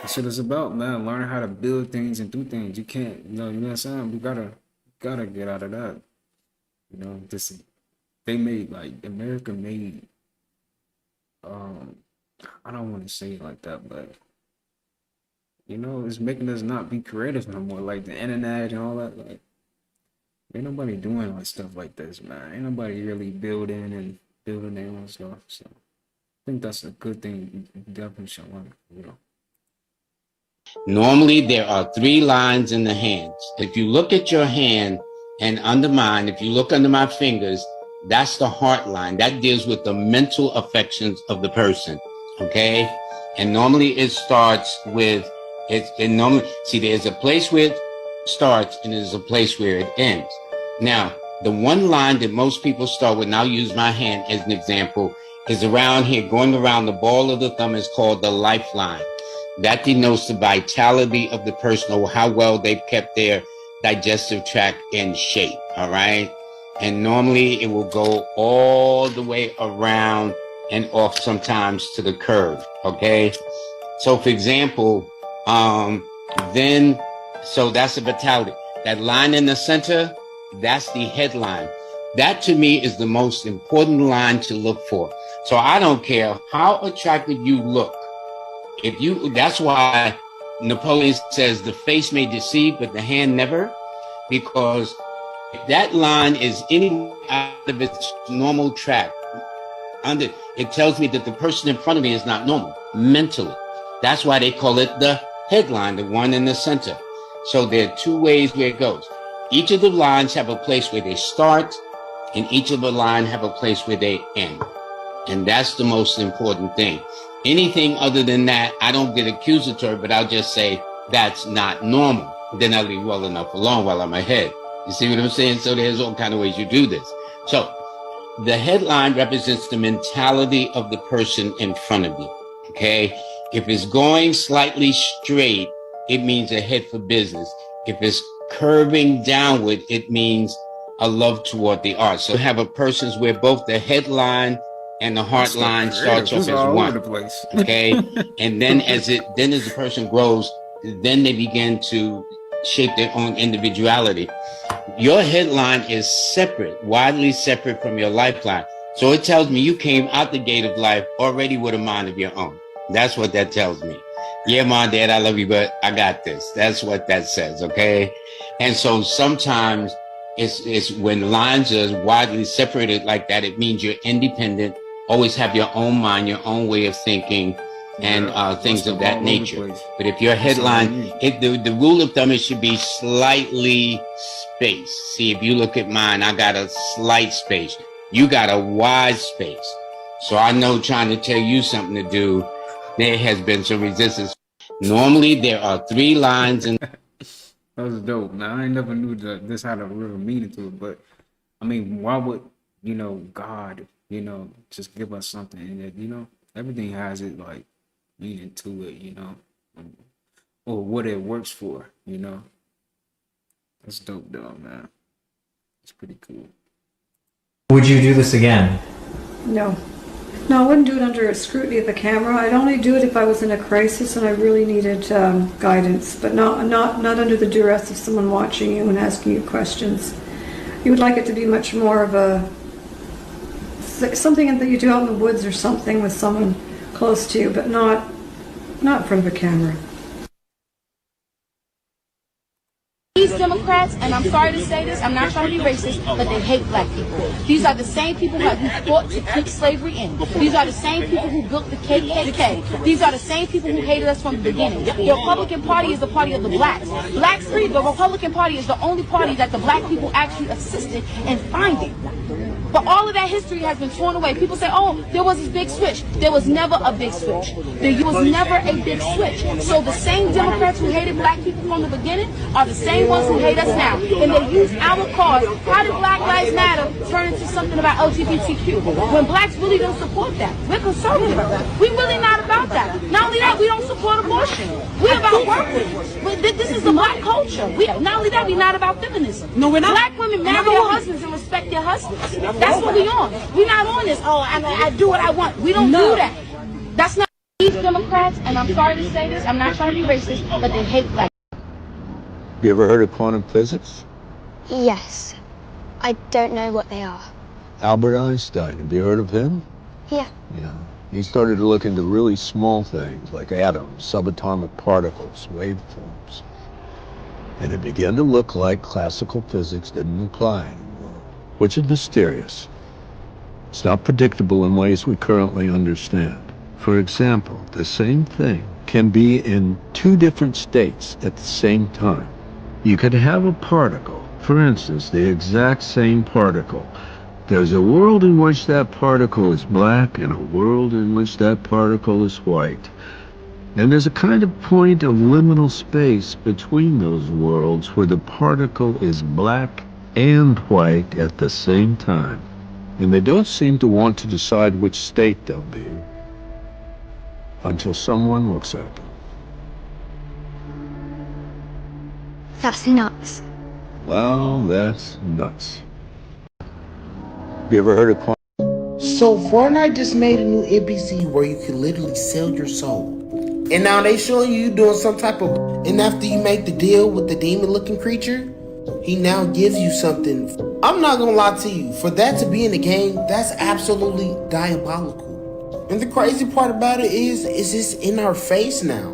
Shit is about, man, learning how to build things and do things. You can't, you know what I'm saying? We gotta get out of that. You know, this they made, like, America made, I don't want to say it like that, but you know, it's making us not be creative no more. Like the internet and all that. Like, ain't nobody doing like stuff like this, man. Ain't nobody really building their own stuff. So I think that's a good thing. You definitely should learn, you know. Normally, there are 3 lines in the hands. If you look at your hand and under mine, if you look under my fingers, that's the heart line. That deals with the mental affections of the person, okay? And normally it starts with, there's a place where it starts and there's a place where it ends. Now, the one line that most people start with, and I'll use my hand as an example, is around here, going around the ball of the thumb, is called the lifeline. That denotes the vitality of the person, or how well they've kept their digestive tract in shape, all right? And normally it will go all the way around and off sometimes to the curve, okay? So for example, so that's the vitality. That line in the center That's the headline. That to me is the most important line to look for. So I don't care how attractive you look. That's why Napoleon says the face may deceive, but the hand never, because if that line is any out of its normal track, it tells me that the person in front of me is not normal mentally. That's why they call it the headline, the one in the center. So there are two ways where it goes. Each of the lines have a place where they start, and each of the lines have a place where they end. And that's the most important thing. Anything other than that, I don't get accusatory, but I'll just say that's not normal. Then I'll leave well enough alone while I'm ahead. You see what I'm saying? So there's all kind of ways you do this. So the headline represents the mentality of the person in front of you. Okay? If it's going slightly straight, it means ahead for business. If it's curving downward, it means a love toward the art. So have a person's where both the headline and the heart line starts off as one. Okay? And then as the person grows, then they begin to shape their own individuality. Your headline is separate, widely separate from your lifeline. So it tells me you came out the gate of life already with a mind of your own. That's what that tells me. Yeah, Mom, Dad, I love you, but I got this. That's what that says, okay? And so sometimes it's when lines are widely separated like that, it means you're independent, always have your own mind, your own way of thinking, and things of that nature. But if your headline, the rule of thumb, it should be slightly spaced. See, if you look at mine, I got a slight space. You got a wide space. So I know trying to tell you something to do, there has been some resistance. Normally, there are 3 lines in. That was dope. Now, I never knew that this had a real meaning to it, but I mean, why would, God, just give us something? And everything has it like meaning to it, or what it works for, That's dope, though, man. It's pretty cool. Would you do this again? No. No, I wouldn't do it under scrutiny of the camera. I'd only do it if I was in a crisis and I really needed guidance, but not under the duress of someone watching you and asking you questions. You would like it to be much more of something that you do out in the woods or something with someone close to you, but not in front of a camera. These Democrats, and I'm sorry to say this, I'm not trying to be racist, but they hate black people. These are the same people who fought to keep slavery in. These are the same people who built the KKK. These are the same people who hated us from the beginning. The Republican Party is the party of the blacks. Blacks free, the Republican Party is the only party that the black people actually assisted in finding. But all of that history has been torn away. People say, oh, there was this big switch. There was never a big switch. There was never a big switch. So the same Democrats who hated black people from the beginning are the same ones who hate us now. And they use our cause. How did Black Lives Matter turn into something about LGBTQ? When blacks really don't support that. We're conservative. We're really not about that. Not only that, we don't support abortion. We're about working. This is the black culture. Not only that, we're not about feminism. No, we're not. Black women marry their husbands and respect their husbands. That's what we on. We're not on this, oh, I do what I want. We don't do that. That's not these Democrats, and I'm sorry to say this, I'm not trying to be racist, but they hate black. You ever heard of quantum physics? Yes. I don't know what they are. Albert Einstein, have you heard of him? Yeah. Yeah. He started to look into really small things like atoms, subatomic particles, waveforms. And it began to look like classical physics didn't apply anymore, which is mysterious. It's not predictable in ways we currently understand. For example, the same thing can be in 2 different states at the same time. You could have a particle, for instance, the exact same particle. There's a world in which that particle is black and a world in which that particle is white. And there's a kind of point of liminal space between those worlds where the particle is black and white at the same time. And they don't seem to want to decide which state they'll be until someone looks at them. That's nuts. Well, that's nuts. Have you ever heard of quantum? So Fortnite just made a new NPC where you can literally sell your soul. And now they showing you doing some type of... And after you make the deal with the demon-looking creature, He now gives you something. I'm not gonna lie to you, for that to be in the game, that's absolutely diabolical. And the crazy part about it is it's in our face now.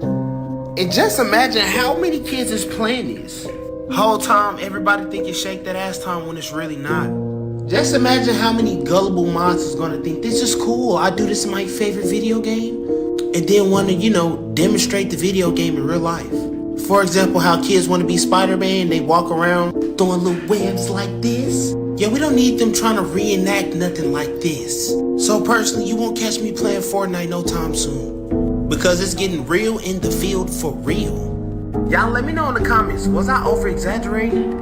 And just imagine how many kids is playing this. Whole time, everybody think it's shake that ass time when it's really not. Just imagine how many gullible minds is gonna think this is cool. I do this in my favorite video game, and then want to, demonstrate the video game in real life. For example, how kids want to be Spider-Man, they walk around throwing little webs like this. Yeah, we don't need them trying to reenact nothing like this. So personally, you won't catch me playing Fortnite no time soon, because it's getting real in the field for real. Y'all let me know in the comments, was I over-exaggerating?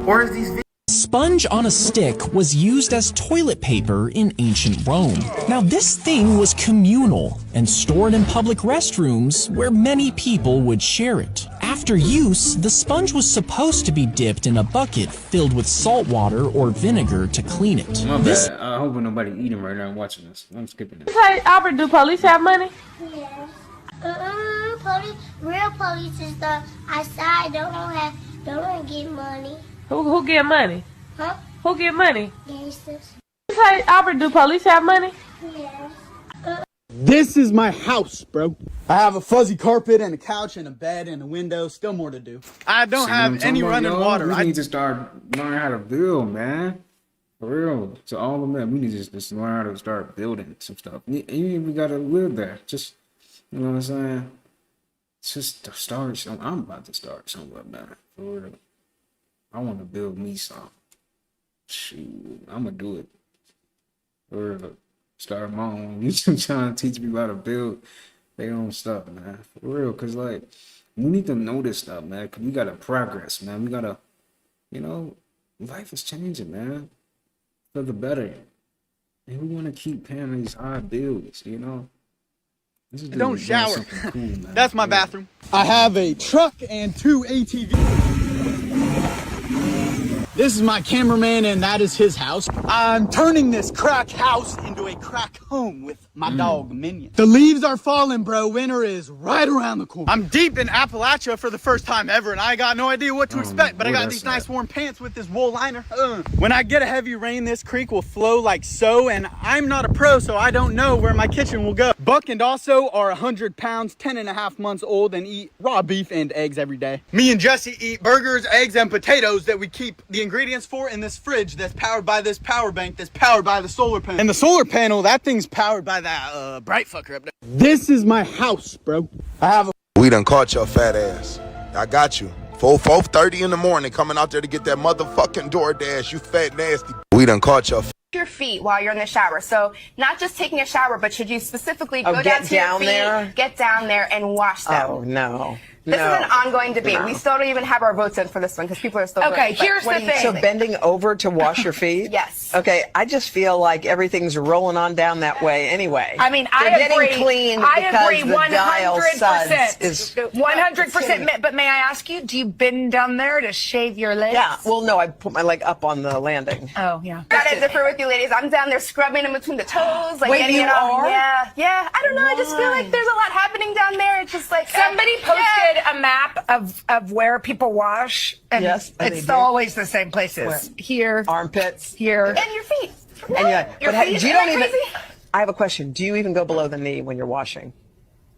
Or is these videos... Sponge on a stick was used as toilet paper in ancient Rome. Now this thing was communal and stored in public restrooms where many people would share it. After use, the sponge was supposed to be dipped in a bucket filled with salt water or vinegar to clean it. My bad. I hope nobody eating right now watching this. I'm skipping it. Hey, Albert, do police have money? Yes. Real police is the outside don't get money. Who get money? Huh? Who get money? Gangsters. Hey, Albert, do police have money? Yes. This is my house, bro. I have a fuzzy carpet and a couch and a bed and a window. Still more to do. I don't have any running water. We need to start learning how to build, man. For real. To all of them, we need to just learn how to start building some stuff. We gotta live there. Just, you know what I'm saying? Just to start something. I'm about to start something, man. For real. I want to build me something. Shoot, I'm gonna do it. For real. Start my own YouTube channel, teach people how to build their own stuff, man. For real, cause like we need to know this stuff, man. Cause we gotta progress, man. We gotta, life is changing, man, for the better. And we want to keep paying these high bills, Don't shower. Cool, man. That's my bathroom. I have a truck and 2 ATVs. This is my cameraman, and that is his house. I'm turning this crack house into a crack home with my dog, Minion. The leaves are falling, bro. Winter is right around the corner. I'm deep in Appalachia for the first time ever, and I got no idea what to expect, but I got these nice warm pants with this wool liner. When I get a heavy rain, this creek will flow like so, and I'm not a pro, so I don't know where my kitchen will go. Buck and Dasso are 100 pounds, 10.5 months old, and eat raw beef and eggs every day. Me and Jesse eat burgers, eggs, and potatoes that we keep the ingredients for in this fridge that's powered by this power bank that's powered by the solar panel. And the solar panel, that thing's powered by that bright fucker up there. This is my house, bro. I have a... We done caught your fat ass. I got you. 4:30 in the morning coming out there to get that motherfucking DoorDash, you fat nasty. We done caught your feet while you're in the shower. So not just taking a shower, but should you specifically go down to your feet, get down there and wash them? Oh, no. This is an ongoing debate. We still don't even have our votes in for this one because people are still Okay, voting. here's the thing. So bending over to wash your feet? Yes. Okay, I just feel like everything's rolling on down that way anyway. I mean, They're getting clean I agree because the dial suds is 100%. But may I ask you, do you bend down there to shave your legs? Yeah, well, no, I put my leg up on the landing. Oh, yeah. Gotta differ with you ladies. I'm down there scrubbing in between the toes. Like Wait, getting you it off. are? Yeah. I don't know. I just feel like there's a lot happening down there. It's just like Somebody posted a map of where people wash, and it's always the same places. Where? Here, armpits, here, and your feet. And Your but feet? do you Isn't don't that even? crazy? I have a question. Do you even go below the knee when you're washing?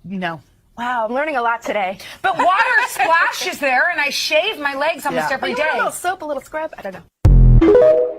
No. Wow, I'm learning a lot today. But water splashes there, and I shave my legs almost every day. A little soap, a little scrub. I don't know.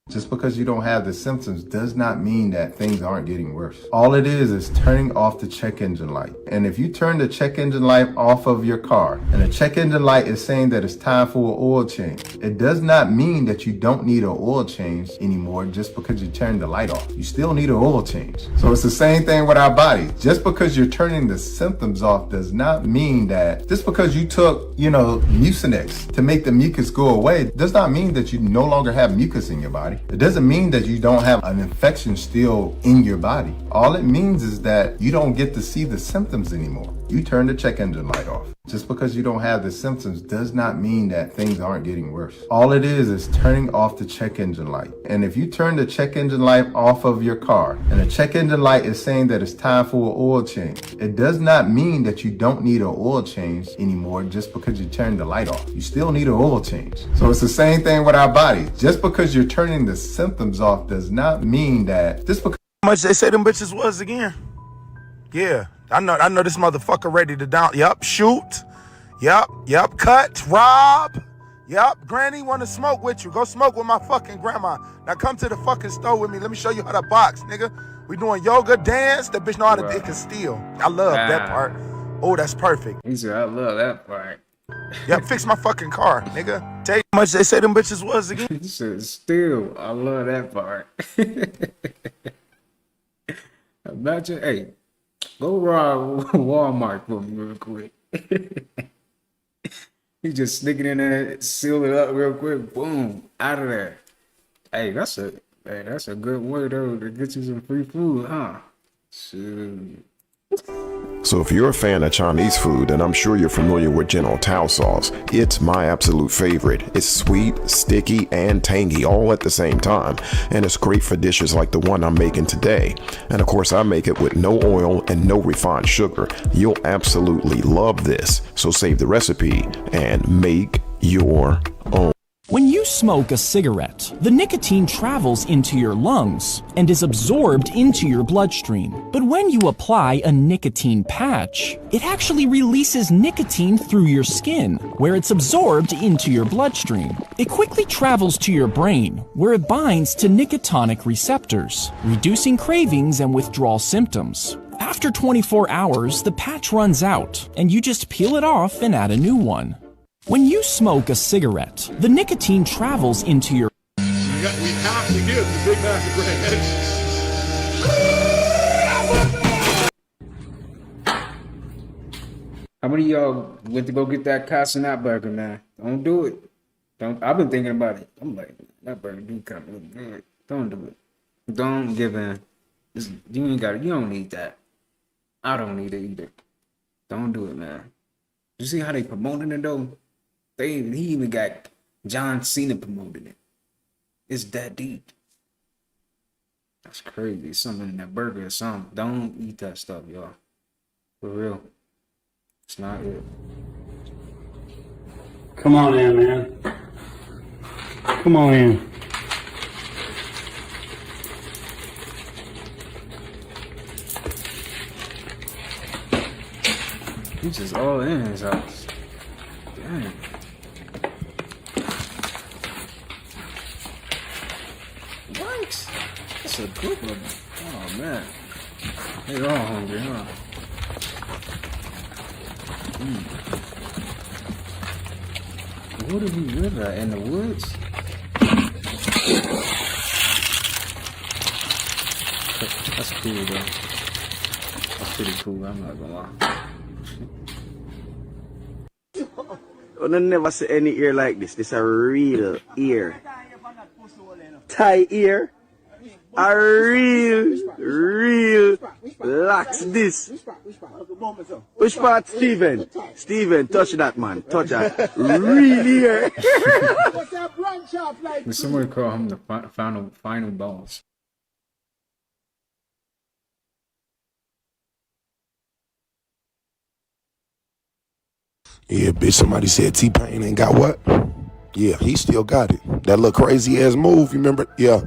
Just because you don't have the symptoms does not mean that things aren't getting worse. All it is turning off the check engine light. And if you turn the check engine light off of your car, and the check engine light is saying that it's time for an oil change, it does not mean that you don't need an oil change anymore just because you turned the light off. You still need an oil change. So it's the same thing with our body. Just because you're turning the symptoms off does not mean that just because you took, Mucinex to make the mucus go away, does not mean that you no longer have mucus in your body. It doesn't mean that you don't have an infection still in your body. All it means is that you don't get to see the symptoms anymore. You turn the check engine light off. Just because you don't have the symptoms does not mean that things aren't getting worse. All it is turning off the check engine light. And if you turn the check engine light off of your car, and the check engine light is saying that it's time for an oil change, it does not mean that you don't need an oil change anymore just because you turned the light off. You still need an oil change. So it's the same thing with our body. Just because you're turning the symptoms off does not mean that just because How much they say them bitches was again? Yeah, I know this motherfucker ready to down. Yup, shoot. Yup, cut, rob. Yup, Granny wanna smoke with you. Go smoke with my fucking grandma. Now come to the fucking store with me. Let me show you how to box, nigga. We doing yoga, dance. That bitch know how to dick and steal. I love that part. Oh, that's perfect. He said, I love that part. Yup, fix my fucking car, nigga. Tell you how much they say them bitches was again. He said, still, I love that part. Imagine, hey, go rob Walmart for me real quick. He just sneaking in there, seal it up real quick, boom, out of there. Hey, that's a good way though to get you some free food, huh? Shoot. So if you're a fan of Chinese food, then I'm sure you're familiar with General Tao sauce. It's my absolute favorite. It's sweet, sticky, and tangy all at the same time. And it's great for dishes like the one I'm making today. And of course, I make it with no oil and no refined sugar. You'll absolutely love this. So save the recipe and make your own. When you smoke a cigarette, the nicotine travels into your lungs and is absorbed into your bloodstream. But when you apply a nicotine patch, it actually releases nicotine through your skin, where it's absorbed into your bloodstream. It quickly travels to your brain, where it binds to nicotinic receptors, reducing cravings and withdrawal symptoms. After 24 hours, the patch runs out, and you just peel it off and add a new one. When you smoke a cigarette, the nicotine travels into your... We have to give the Big Mac a grade. How many of y'all went to go get that Casanat burger, man? Don't do it. Don't. I've been thinking about it. I'm like, that burger do kind of look good. Don't do it. Don't give in. You ain't got it. You don't need that. I don't need it either. Don't do it, man. You see how they promoting it though? He even got John Cena promoting it. It's that deep. That's crazy. Something in that burger or something. Don't eat that stuff, y'all. For real. It's not it. Come on in, man. Come on in. He's just all in his house. Damn. What? That's a good one. Oh man. They all hungry, huh? Where did we live at? In the woods? That's cool though. That's pretty cool, I'm not gonna lie. I never see any ear like this. This is a real ear. Thai ear. A real lax this. Which part, Steven? Steven, touch that, man. Touch that. Real ear. Someone call him the final boss. Yeah, bitch, somebody said T-Pain ain't got what? Yeah, he still got it. That little crazy ass move, you remember? Yeah,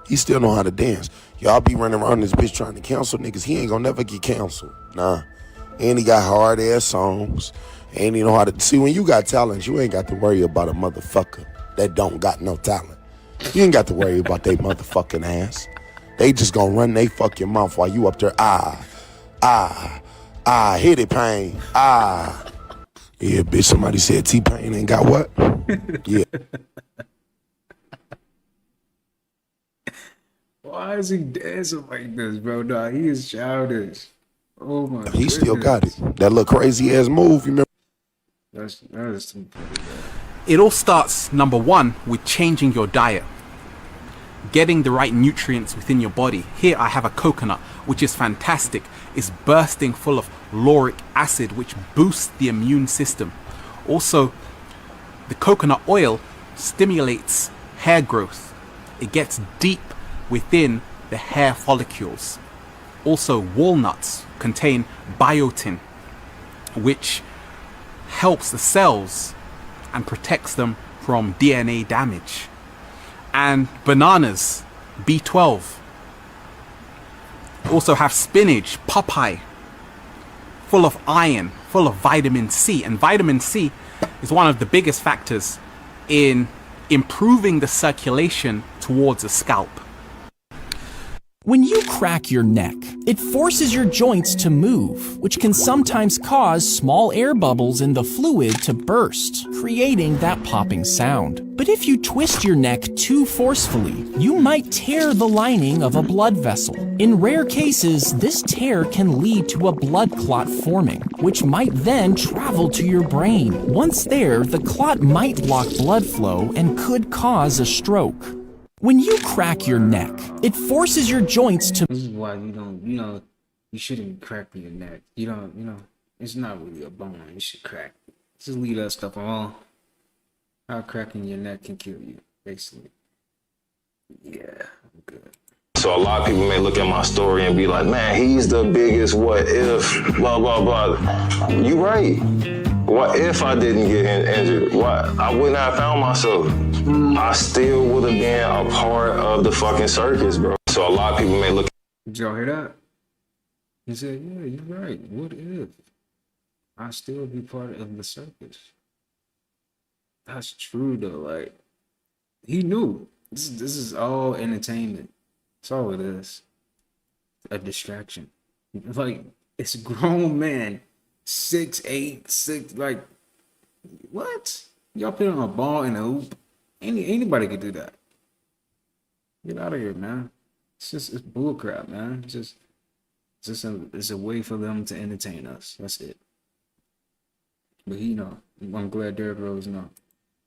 he still know how to dance. Y'all be running around this bitch trying to cancel niggas. He ain't gonna never get canceled. Nah. And he got hard ass songs. And he know how to... See, when you got talent, you ain't got to worry about a motherfucker that don't got no talent. You ain't got to worry about they motherfucking ass. They just gonna run they fucking mouth while you up there, hit it, Pain, Yeah, bitch, somebody said T-Pain ain't got what? Yeah. Why is he dancing like this, bro? Nah, he is childish. Oh my god. He still got it. That little crazy ass move, you remember? That is too funny. It all starts, number one, with changing your diet. Getting the right nutrients within your body. Here I have a coconut, which is fantastic. It's bursting full of lauric acid, which boosts the immune system. Also, the coconut oil stimulates hair growth. It gets deep within the hair follicles. Also, walnuts contain biotin, which helps the cells and protects them from DNA damage. And bananas, B12. Also have spinach, papaya, full of iron, full of vitamin C. And vitamin C is one of the biggest factors in improving the circulation towards the scalp. When you crack your neck, it forces your joints to move, which can sometimes cause small air bubbles in the fluid to burst, creating that popping sound. But if you twist your neck too forcefully, you might tear the lining of a blood vessel. In rare cases, this tear can lead to a blood clot forming, which might then travel to your brain. Once there, the clot might block blood flow and could cause a stroke. When you crack your neck, it forces your joints to... This is why you shouldn't crack your neck. It's not really a bone you should crack. Just leave that stuff alone. How cracking your neck can kill you, basically. Yeah, I'm good. So a lot of people may look at my story and be like, man, he's the biggest what if, blah, blah, blah. You right. What if I didn't get injured? What? I wouldn't have found myself. I still would have been a part of the fucking circus, bro. So a lot of people may look. Did y'all hear that? He said, yeah, you're right. What if I still be part of the circus? That's true though. Like, he knew. This is all entertainment. That's all it is. A distraction. Like, it's a grown man. 6'8", 6, like, what? Y'all put on a ball and a hoop. Anybody could do that. Get out of here, man. It's bullcrap, man. It's a way for them to entertain us. That's it. But I'm glad Derrick Rose know.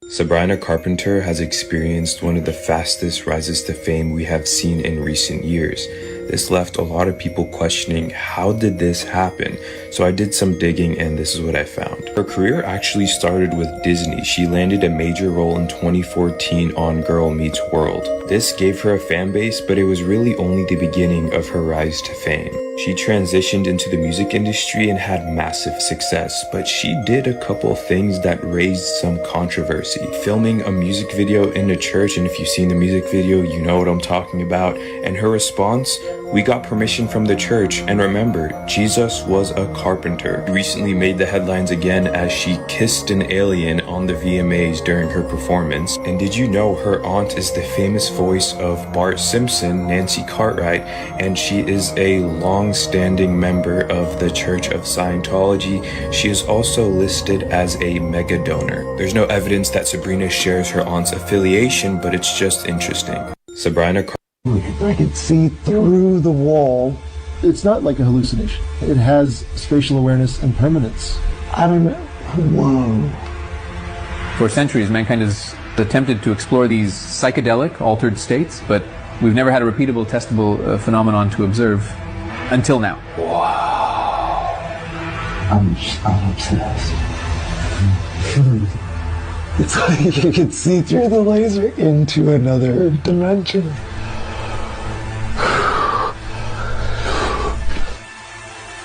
Sabrina Carpenter has experienced one of the fastest rises to fame we have seen in recent years. This left a lot of people questioning, how did this happen? So I did some digging and this is what I found. Her career actually started with Disney. She landed a major role in 2014 on Girl Meets World. This gave her a fan base, but it was really only the beginning of her rise to fame. She transitioned into the music industry and had massive success, but she did a couple things that raised some controversy. Filming a music video in a church, and if you've seen the music video, you know what I'm talking about. And her response, we got permission from the church, and remember, Jesus was a carpenter. She recently made the headlines again as she kissed an alien on the VMAs during her performance. And did you know her aunt is the famous voice of Bart Simpson, Nancy Cartwright, and she is a long-standing member of the Church of Scientology. She is also listed as a mega donor. There's no evidence that Sabrina shares her aunt's affiliation, but it's just interesting. Sabrina I can see through the wall. It's not like a hallucination. It has spatial awareness and permanence. I don't know. Whoa. For centuries, mankind has attempted to explore these psychedelic, altered states, but we've never had a repeatable, testable phenomenon to observe until now. Wow. I'm obsessed. It's like you can see through the laser into another dimension.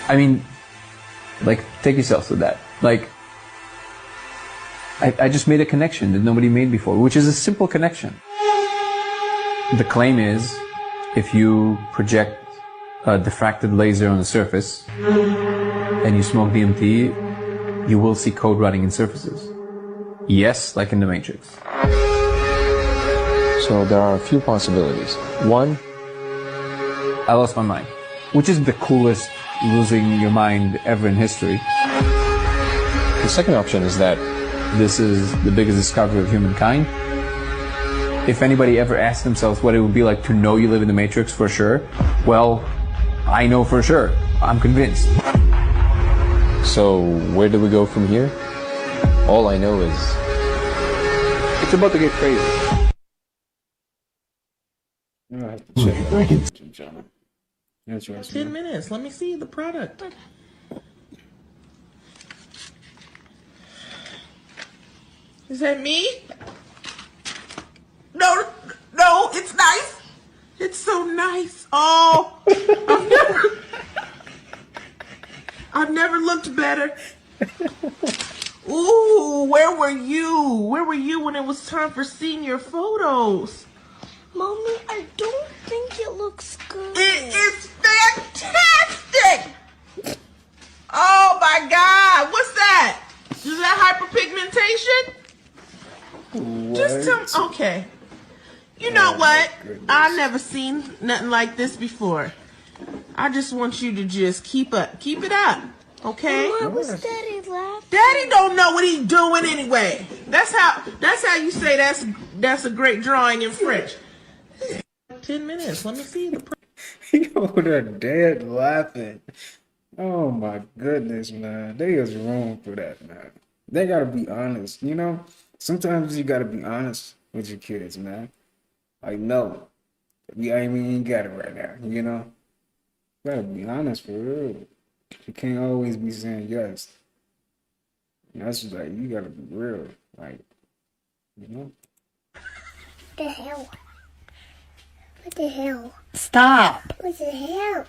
I mean, like, take yourself to that. Like, I just made a connection that nobody made before, which is a simple connection. The claim is, if you project a diffracted laser on the surface and you smoke DMT, you will see code running in surfaces. Yes, like in the Matrix. So there are a few possibilities. One, I lost my mind, which is the coolest losing your mind ever in history. the second option is that this is the biggest discovery of humankind. If anybody ever asked themselves what it would be like to know you live in the Matrix for sure, well, I know for sure. I'm convinced. So where do we go from here? All I know is it's about to get crazy. I have to check it out. 10 minutes. Let me see the product. Is that me? No, no, it's nice. It's so nice. Oh, I've never looked better. Ooh, where were you? Where were you when it was time for senior photos? Mommy, I don't think it looks good. It is fantastic! Oh my God, what's that? Is that hyperpigmentation? What? Just tell me, okay. You know what? I've never seen nothing like this before. I just want you to just keep it up, okay? What was Daddy laughing? Daddy don't know what he's doing anyway. That's how you say that's a great drawing in French. 10 minutes. Let me see the. Yo, they're dead laughing. Oh my goodness, man. They is wrong for that, man. They gotta be honest, you know? Sometimes you gotta be honest with your kids, man. Like, no. I mean, you got it right now, you know? You gotta be honest for real. You can't always be saying yes. That's just like, you gotta be real. Like, you know? What the hell? What the hell? Stop. What the hell?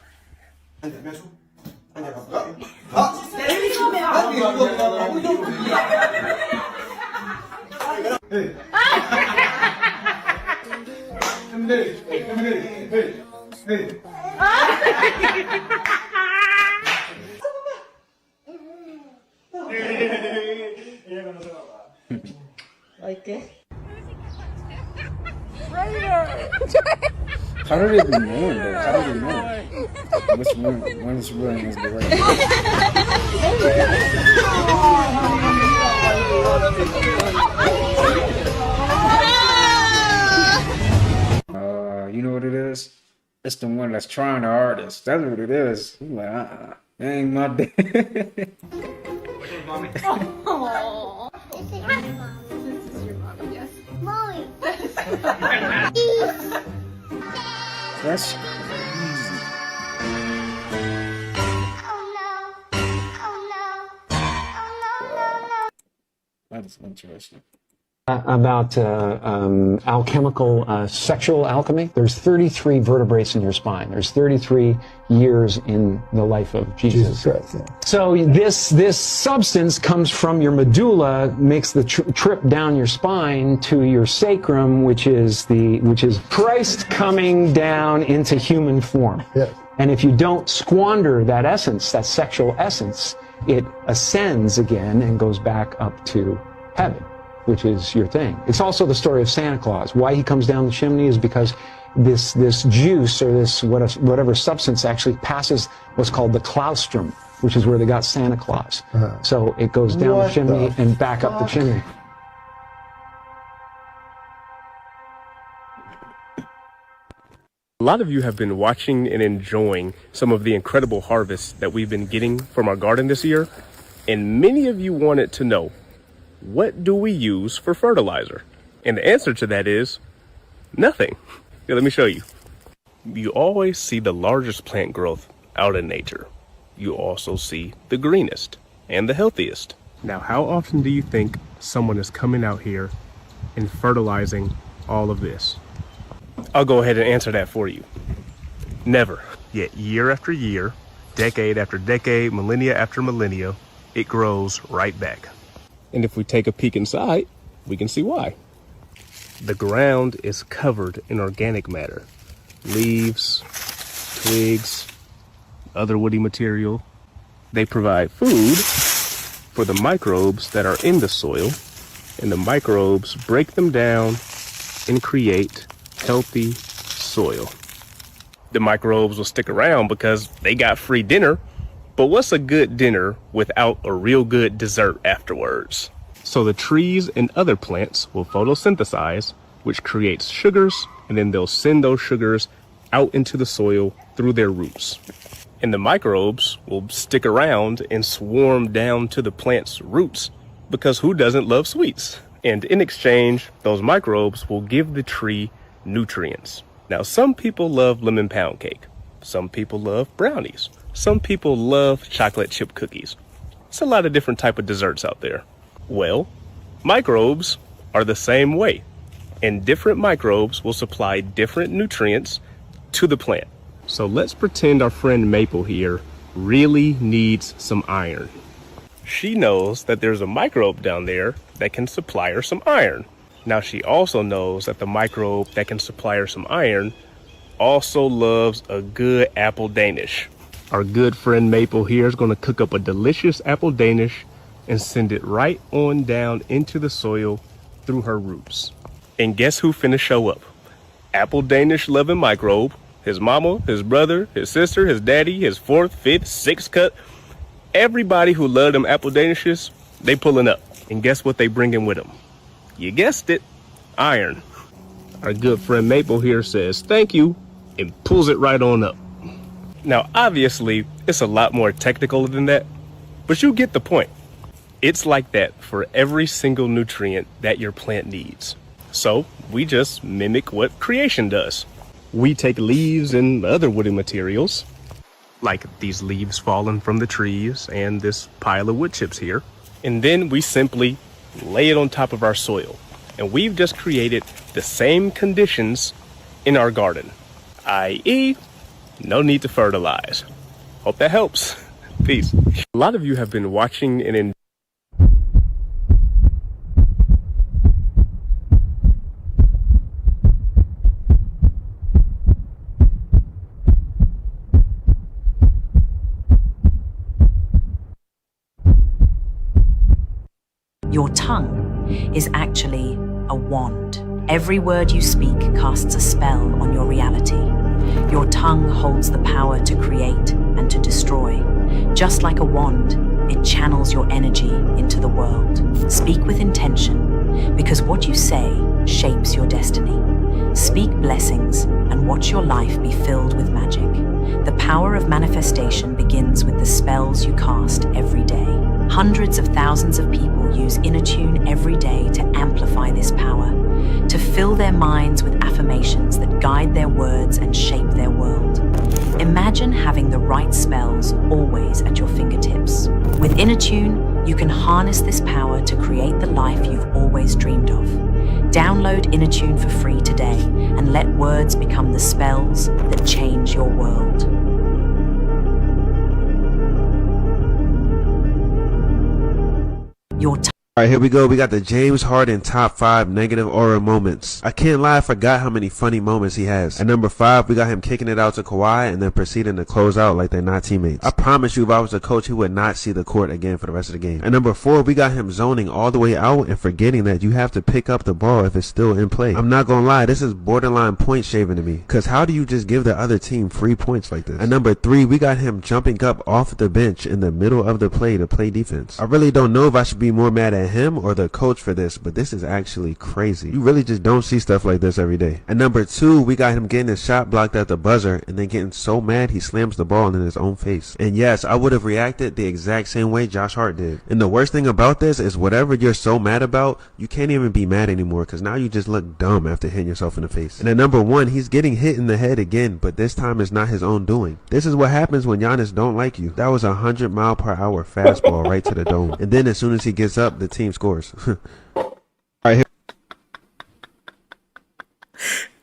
Like it? How do they be known, though? How do they know? Which one is real and is the right? You know what it is? It's the one that's trying the hardest. That's what it is. He's like, that ain't my day. Which is mommy? Oh. This is your mommy, yes. Mommy. That's crazy. That's interesting. About alchemical sexual alchemy. There's 33 vertebrae in your spine. There's 33 years in the life of Jesus. So this substance comes from your medulla, makes the trip down your spine to your sacrum, which is Christ coming down into human form. Yes. And if you don't squander that essence, that sexual essence, it ascends again and goes back up to heaven, which is your thing. It's also the story of Santa Claus. Why he comes down the chimney is because this juice or this whatever substance actually passes what's called the claustrum, which is where they got Santa Claus. So it goes down the chimney and back up the chimney. A lot of you have been watching and enjoying some of the incredible harvests that we've been getting from our garden this year, and many of you wanted to know, what do we use for fertilizer? And the answer to that is nothing. Here, let me show you. You always see the largest plant growth out in nature. You also see the greenest and the healthiest. Now, how often do you think someone is coming out here and fertilizing all of this? I'll go ahead and answer that for you. Never. Yet year after year, decade after decade, millennia after millennia, it grows right back. And if we take a peek inside, we can see why. The ground is covered in organic matter. Leaves, twigs, other woody material. They provide food for the microbes that are in the soil, and the microbes break them down and create healthy soil. The microbes will stick around because they got free dinner, but what's a good dinner without a real good dessert afterwards? So the trees and other plants will photosynthesize, which creates sugars, and then they'll send those sugars out into the soil through their roots. And the microbes will stick around and swarm down to the plant's roots, because who doesn't love sweets? And in exchange, those microbes will give the tree nutrients. Now, some people love lemon pound cake. Some people love brownies. Some people love chocolate chip cookies. It's a lot of different type of desserts out there. Well, Microbes are the same way, and different microbes will supply different nutrients to the plant. So let's pretend our friend Maple here really needs some iron. She knows that there's a microbe down there that can supply her some iron. Now she also knows that the microbe that can supply her some iron also loves a good apple Danish. Our good friend Maple here is going to cook up a delicious apple Danish and send it right on down into the soil through her roots. And guess who finna show up? Apple Danish loving microbe, his mama, his brother, his sister, his daddy, his fourth, fifth, sixth cut. Everybody who loved them apple Danishes, they pulling up. And guess what they bringing with them? You guessed it, iron. Our good friend Maple here says thank you and pulls it right on up. Now, obviously, it's a lot more technical than that, but you get the point. It's like that for every single nutrient that your plant needs. So we just mimic what creation does. We take leaves and other woody materials, like these leaves falling from the trees and this pile of wood chips here, and then we simply lay it on top of our soil. And we've just created the same conditions in our garden, i.e., no need to fertilize. Hope that helps. Peace. A lot of you have been watching and Your tongue is actually a wand. Every word you speak casts a spell on your reality. Your tongue holds the power to create and to destroy. Just like a wand, it channels your energy into the world. Speak with intention, because what you say shapes your destiny. Speak blessings and watch your life be filled with magic. The power of manifestation begins with the spells you cast every day. Hundreds of thousands of people use Inner Tune every day to amplify this power, to fill their minds with affirmations that guide their words and shape their world. Imagine having the right spells always at your fingertips. With Inner Tune, you can harness this power to create the life you've always dreamed of. Download Inner Tune for free today and let words become the spells that change your world. All right, here we go. We got the James Harden top 5 negative aura moments. I can't lie, I forgot how many funny moments he has. At number 5, we got him kicking it out to Kawhi and then proceeding to close out like they're not teammates. I promise you, if I was a coach, he would not see the court again for the rest of the game. At number 4, we got him zoning all the way out and forgetting that you have to pick up the ball if it's still in play. I'm not gonna lie, this is borderline point shaving to me. Cause how do you just give the other team free points like this? At number 3, we got him jumping up off the bench in the middle of the play to play defense. I really don't know if I should be more mad at him or the coach for this, but this is actually crazy. You really just don't see stuff like this every day. At number 2, we got him getting his shot blocked at the buzzer and then getting so mad he slams the ball in his own face. And yes, I would have reacted the exact same way Josh Hart did. And the worst thing about this is whatever you're so mad about, you can't even be mad anymore because now you just look dumb after hitting yourself in the face. And at number 1, he's getting hit in the head again, but this time it's not his own doing. This is what happens when Giannis don't like you. That was a 100-mile-per-hour fastball right to the dome. And then as soon as he gets up, the team scores. All right,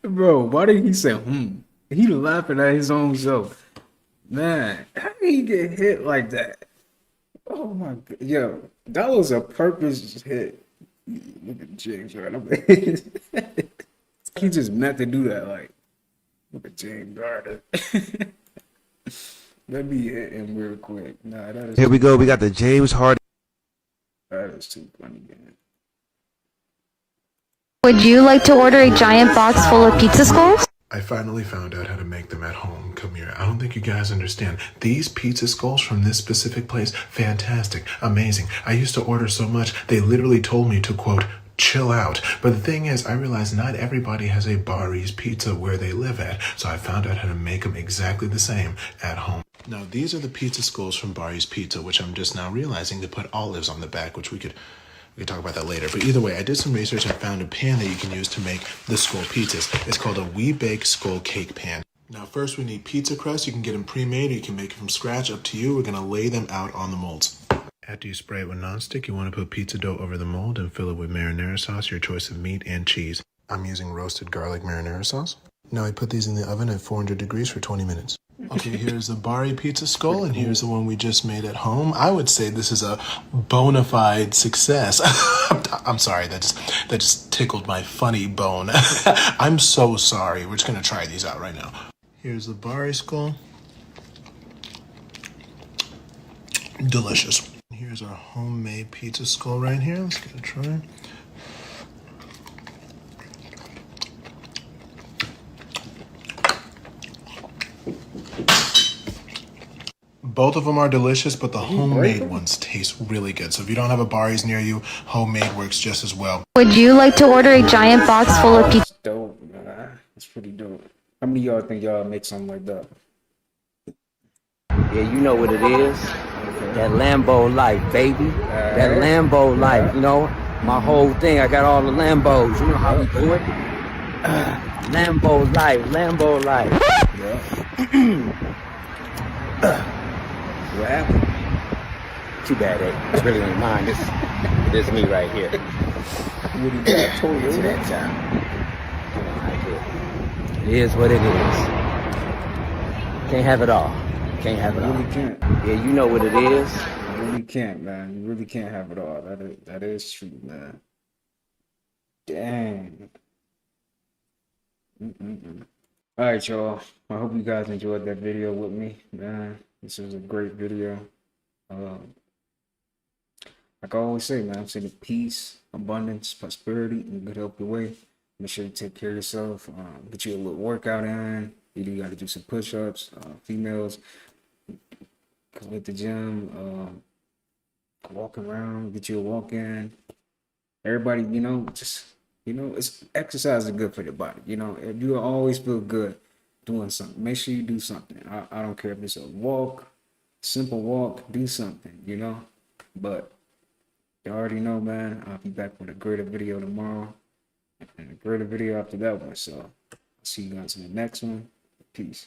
bro, why did he say He laughing at his own self. Man, how did he get hit like that? Oh my god. Yo, that was a purpose hit. Look at James Harden. He just meant to do that. Like, look at James Harden. Let me hit him real quick. Nah, that is here we go. We got the James Harden. That is too funny, man. Would you like to order a giant box full of pizza skulls? I finally found out how to make them at home. Come here. I don't think you guys understand. These pizza skulls from this specific place, fantastic, amazing. I used to order so much, they literally told me to, quote, chill out. But the thing is, I realized not everybody has a Barry's Pizza where they live at, so I found out how to make them exactly the same at home. Now, these are the pizza skulls from Barry's Pizza, which I'm just now realizing to put olives on the back, which we could talk about that later. But either way, I did some research and found a pan that you can use to make the skull pizzas. It's called a We Bake Skull Cake Pan. Now, first we need pizza crust. You can get them pre-made or you can make it from scratch, up to you. We're going to lay them out on the molds. After you spray it with nonstick, you want to put pizza dough over the mold and fill it with marinara sauce, your choice of meat and cheese. I'm using roasted garlic marinara sauce. Now I put these in the oven at 400 degrees for 20 minutes. Okay, here's the Bari pizza skull, and here's the one we just made at home. I would say this is a bona fide success. I'm sorry, that just tickled my funny bone. I'm so sorry. We're just gonna try these out right now. Here's the Bari skull. Delicious. Here's our homemade pizza skull right here. Let's get a try. Both of them are delicious, but the homemade ones taste really good. So if you don't have a Bari's near you, homemade works just as well. Would you like to order a giant box full of pizza? Dope, man. That's pretty dope. How many of y'all think y'all make something like that? Yeah, you know what it is. That Lambo life, baby. That Lambo life, you know. My whole thing, I got all the Lambos. You know how we do it? Lambo life, Lambo life. What happened? Too bad, it really ain't mine. This me right here. It's that time. It is what it is. Can't have it all. Can't have it all. You really can't. Yeah, you know what it is. You really can't, man. You really can't have it all. That is true, man. Dang. All right, y'all. I hope you guys enjoyed that video with me, man. This was a great video. Like I always say, man, I'm saying peace, abundance, prosperity, and good health your way. Make sure you take care of yourself. Get you a little workout in. You got to do some push-ups. Females, go hit the gym. Walk around. Get you a walk in. Everybody, it's exercise is good for your body. If you always feel good doing something, make sure you do something. I don't care if it's a walk, simple walk, do something, But you already know, man, I'll be back with a greater video tomorrow and a greater video after that one. So I'll see you guys in the next one. Peace.